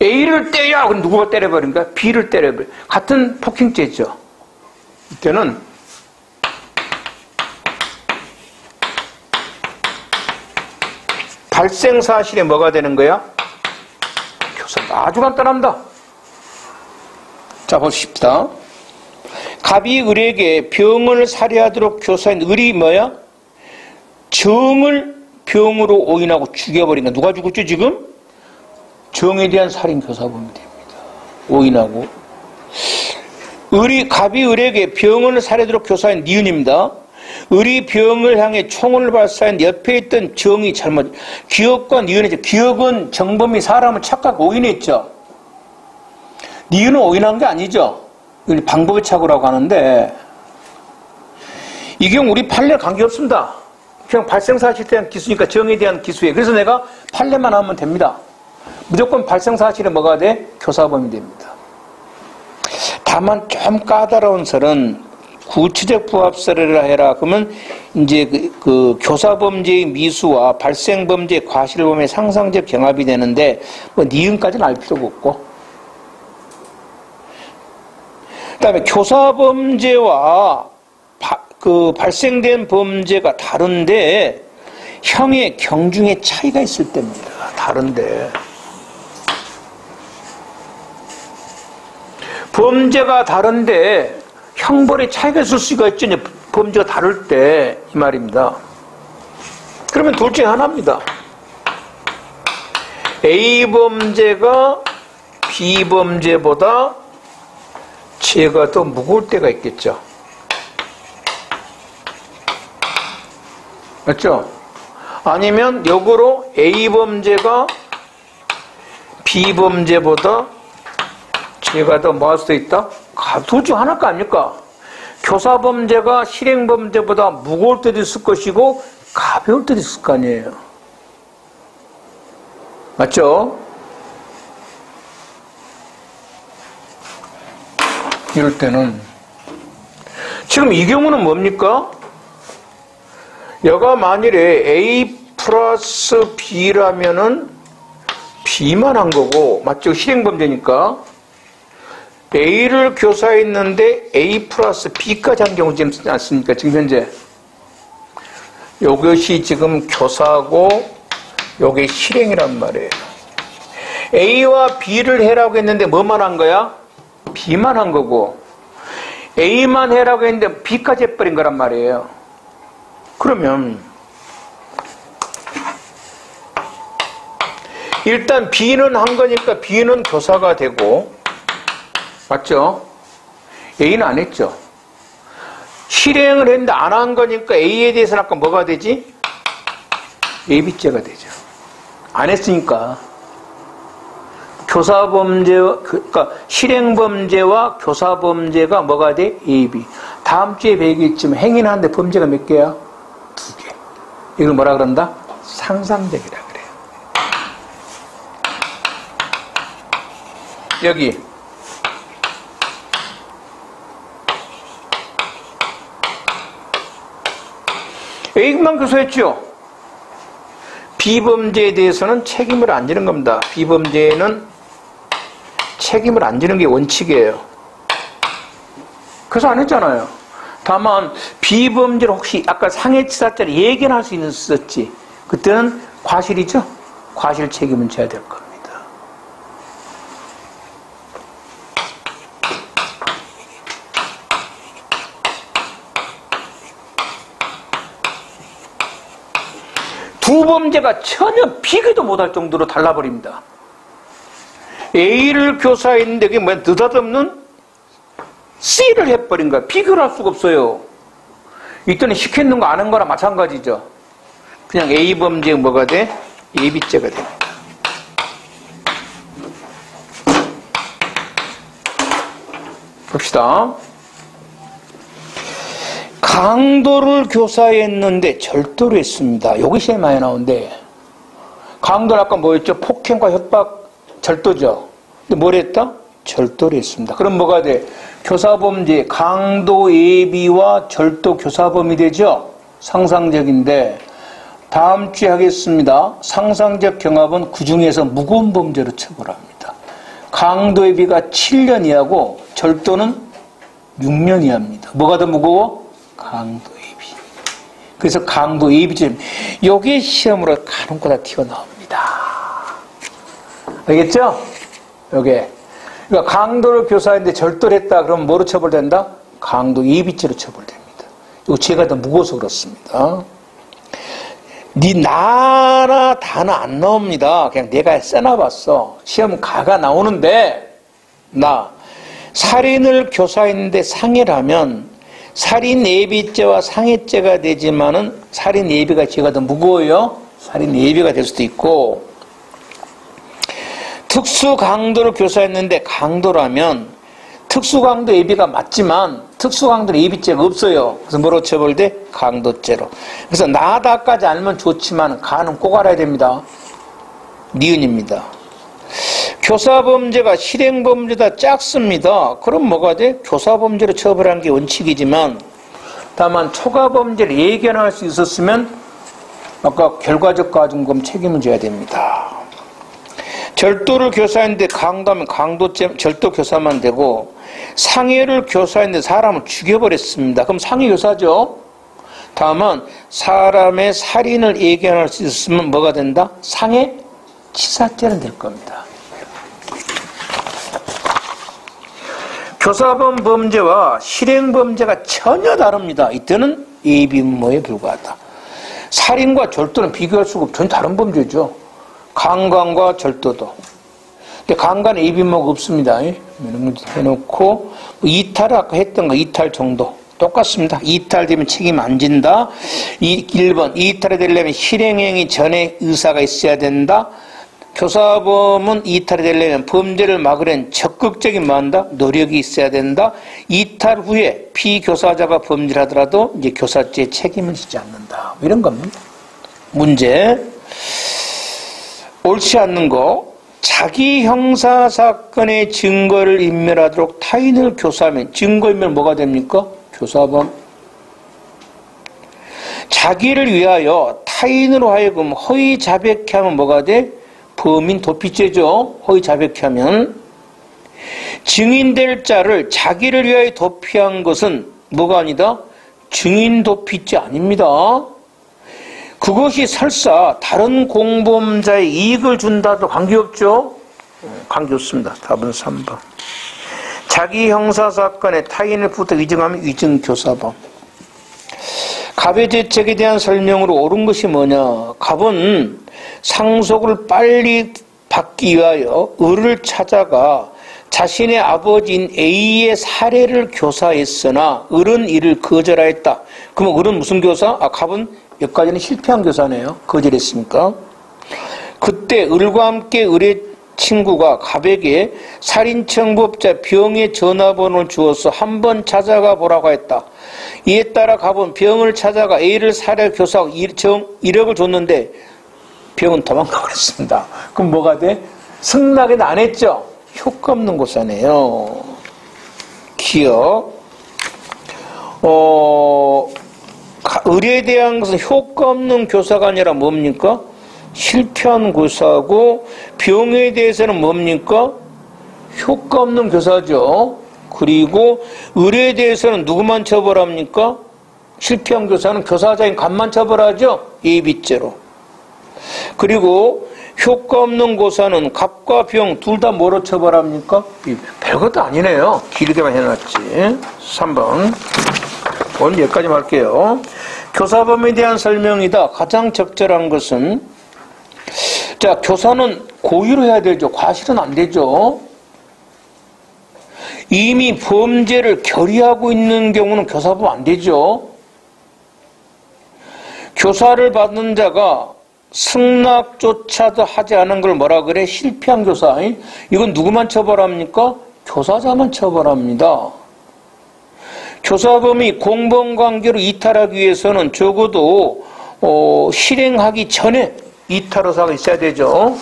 A를 때려. 그럼 누구가 때려버린 거야? B를 때려버려. 같은 폭행죄죠. 이때는 발생 사실에 뭐가 되는 거야? 교사. 아주 간단합니다. 자, 보십시다. 갑이 을에게 병을 살해하도록 교사한 을이 뭐야? 정을 병으로 오인하고 죽여버린 거야. 누가 죽었죠, 지금? 정에 대한 살인 교사범이 됩니다. 오인하고. 갑이 을에게 병을 살해하도록 교사한 니은입니다. 의리병을 향해 총을 발사한 옆에 있던 정이 잘못, 기억과 니은이죠. 기억은 정범이 사람을 착각 오인했죠. 니은은 오인한 게 아니죠. 이건 방법의 착오라고 하는데, 이 경우 우리 판례 관계없습니다. 그냥 발생사실에 대한 기수니까 정에 대한 기수에. 그래서 내가 판례만 하면 됩니다. 무조건 발생사실에 뭐가 돼? 교사범이 됩니다. 다만 좀 까다로운 설은 구체적 부합설이라 해라. 그러면 이제 그 교사범죄의 미수와 발생범죄의 과실범의 상상적 경합이 되는데 뭐 니은까지는 알 필요가 없고. 그다음에 교사범죄와 그 발생된 범죄가 다른데 형의 경중의 차이가 있을 때입니다. 다른데. 범죄가 다른데 형벌의 차이가 있을 수가 있죠. 범죄가 다를 때 이 말입니다. 그러면 둘 중에 하나입니다. A 범죄가 B 범죄보다 죄가 더 무거울 때가 있겠죠. 맞죠? 아니면 역으로 A 범죄가 B 범죄보다 죄가 더 뭐할 수도 있다? 둘 중 하나일 거 아닙니까? 교사범죄가 실행범죄보다 무거울 때도 있을 것이고 가벼울 때도 있을 거 아니에요. 맞죠? 이럴 때는 지금 이 경우는 뭡니까? 여가 만일에 A 플러스 B라면은 B만 한 거고, 맞죠? 실행범죄니까. A를 교사했는데 A 플러스 B까지 한 경우 지금 쓰지 않습니까? 지금 현재. 이것이 지금 교사고, 요게 실행이란 말이에요. A와 B를 해라고 했는데 뭐만 한 거야? B만 한 거고, A만 해라고 했는데 B까지 해버린 거란 말이에요. 그러면 일단 B는 한 거니까 B는 교사가 되고, 맞죠? A는 안 했죠. 실행을 했는데 안 한 거니까 A에 대해서는 아까 뭐가 되지? 예비죄가 되죠. 안 했으니까. 교사범죄, 그러니까 실행범죄와 교사범죄가 뭐가 돼? 예비. 다음 주에 배우겠지만 행위는 하는데 범죄가 몇 개야? 2개. 이걸 뭐라 그런다? 상상적이라 그래요. 여기 A만 교사했죠. B범죄에 대해서는 책임을 안 지는 겁니다. B범죄에는 책임을 안 지는 게 원칙이에요. 그래서 안 했잖아요. 다만 B범죄를 혹시 아까 상해치사죄를 예견할 수 있었지. 그때는 과실이죠. 과실 책임은 져야 될 겁니다. 두 범죄가 전혀 비교도 못할 정도로 달라버립니다. A를 교사했는데 그게 뭐야? 느닷없는 C를 해버린 거야. 비교를 할 수가 없어요. 이때는 시켰는 거 아는 거랑 마찬가지죠. 그냥 A 범죄가 뭐가 돼? 예비죄가 됩니다. 봅시다. 강도를 교사했는데 절도를 했습니다. 이것이 제일 많이 나오는데, 강도는 아까 뭐였죠? 폭행과 협박, 절도죠. 근데 뭘 했다? 절도를 했습니다. 그럼 뭐가 돼? 교사범죄, 강도 예비와 절도 교사범이 되죠? 상상적인데, 다음 주에 하겠습니다. 상상적 경합은 그 중에서 무거운 범죄로 처벌합니다. 강도 예비가 7년 이하고 절도는 6년 이하입니다. 뭐가 더 무거워? 강도 예비. 그래서 강도 예비죄. 요게 시험으로 간혹가다 튀어나옵니다. 알겠죠? 요게. 그러니까 강도를 교사했는데 절도를 했다. 그러면 뭐로 처벌된다? 강도 예비죄로 처벌됩니다. 요 죄가 더 무거워서 그렇습니다. 나나 다나 안 나옵니다. 그냥 내가 써놔봤어. 시험 가가 나오는데, 살인을 교사했는데 상해를 하면 살인 예비죄와 상해죄가 되지만은 살인 예비가 죄가 더 무거워요. 살인 예비가 될 수도 있고, 특수 강도를 교사했는데 강도라면 특수 강도 예비가 맞지만 특수 강도 예비죄가 없어요. 그래서 뭐로 처벌돼? 강도죄로. 그래서 나다까지 알면 좋지만 가는 꼭 알아야 됩니다. 니은입니다. 교사범죄가 실행범죄다 작습니다. 그럼 뭐가 돼? 교사범죄로 처벌하는 게 원칙이지만 다만 초과범죄를 예견할 수 있었으면 아까 결과적 가중범 책임을 져야 됩니다. 절도를 교사했는데 강도하면 강도죄 절도 교사만 되고, 상해를 교사했는데 사람을 죽여버렸습니다. 그럼 상해 교사죠. 다만 사람의 살인을 예견할 수 있으면 뭐가 된다? 상해 치사죄는 될 겁니다. 교사범 범죄와 실행범죄가 전혀 다릅니다. 이때는 예비무모에 불과하다. 살인과 절도는 비교할 수가 없고 전혀 다른 범죄죠. 강간과 절도도. 근데 강간은 예비무모가 없습니다. 이런 거 해놓고, 이탈을 아까 했던 거 이탈 정도 똑같습니다. 이탈되면 책임 안 진다. 1번 이탈이 되려면 실행행위 전에 의사가 있어야 된다. 교사범은 이탈이 되려면 범죄를 막으려는 적극적인 뭐한다? 노력이 있어야 된다. 이탈 후에 피교사자가 범죄를 하더라도 이제 교사죄 책임을 지지 않는다. 이런 겁니다. 문제. 옳지 않는 거. 자기 형사사건의 증거를 인멸하도록 타인을 교사하면 증거인멸 뭐가 됩니까? 교사범. 자기를 위하여 타인으로 하여금 허위 자백케 하면 뭐가 돼? 범인 도피죄죠. 허위 자백케 하면. 증인될 자를 자기를 위하여 도피한 것은 뭐가 아니다? 증인 도피죄 아닙니다. 그것이 설사 다른 공범자의 이익을 준다도 관계없죠? 관계없습니다. 답은 3번. 자기 형사사건에 타인을 부탁 위증하면 위증교사범. 갑의 죄책에 대한 설명으로 옳은 것이 뭐냐? 갑은 상속을 빨리 받기 위하여 을을 찾아가 자신의 아버지인 A의 사례를 교사했으나 을은 이를 거절하였다. 그럼 을은 무슨 교사? 갑은 여기까지는 실패한 교사네요. 거절했으니까. 그때 을과 함께 을의 친구가 갑에게 살인청법자 병의 전화번호를 주어서 한번 찾아가 보라고 했다. 이에 따라 갑은 병을 찾아가 A를 살해 교사하고 1억을 줬는데 병은 도망가 버렸습니다. 그럼 뭐가 돼? 승낙에는 안 했죠? 효과 없는 고사네요. 기억. 을에 대한 것은 효과 없는 교사가 아니라 뭡니까? 실패한 교사고, 병에 대해서는 뭡니까? 효과 없는 교사죠. 그리고 을에 대해서는 누구만 처벌합니까? 실패한 교사는 교사자인 갑만 처벌하죠. 예비죄로. 그리고 효과 없는 고사는 갑과 병 둘 다 뭐로 처벌합니까? 별것도 아니네요. 길게만 해놨지. 3번. 오늘 여기까지만 할게요. 교사범에 대한 설명이다. 가장 적절한 것은, 자, 교사는 고의로 해야 되죠. 과실은 안 되죠. 이미 범죄를 결의하고 있는 경우는 교사범 안 되죠. 교사를 받는 자가 승낙조차도 하지 않은 걸 뭐라 그래? 실패한 교사. 이건 누구만 처벌합니까? 교사자만 처벌합니다. 교사범이 공범관계로 이탈하기 위해서는 적어도 실행하기 전에 이탈 의사가 있어야 되죠.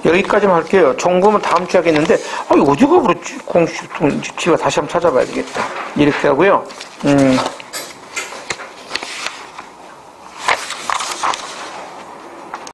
여기까지만 할게요. 정보는 다음 주에 하겠는데 어디가 그렇지? 공식 집에 다시 한번 찾아봐야 되겠다. 이렇게 하고요.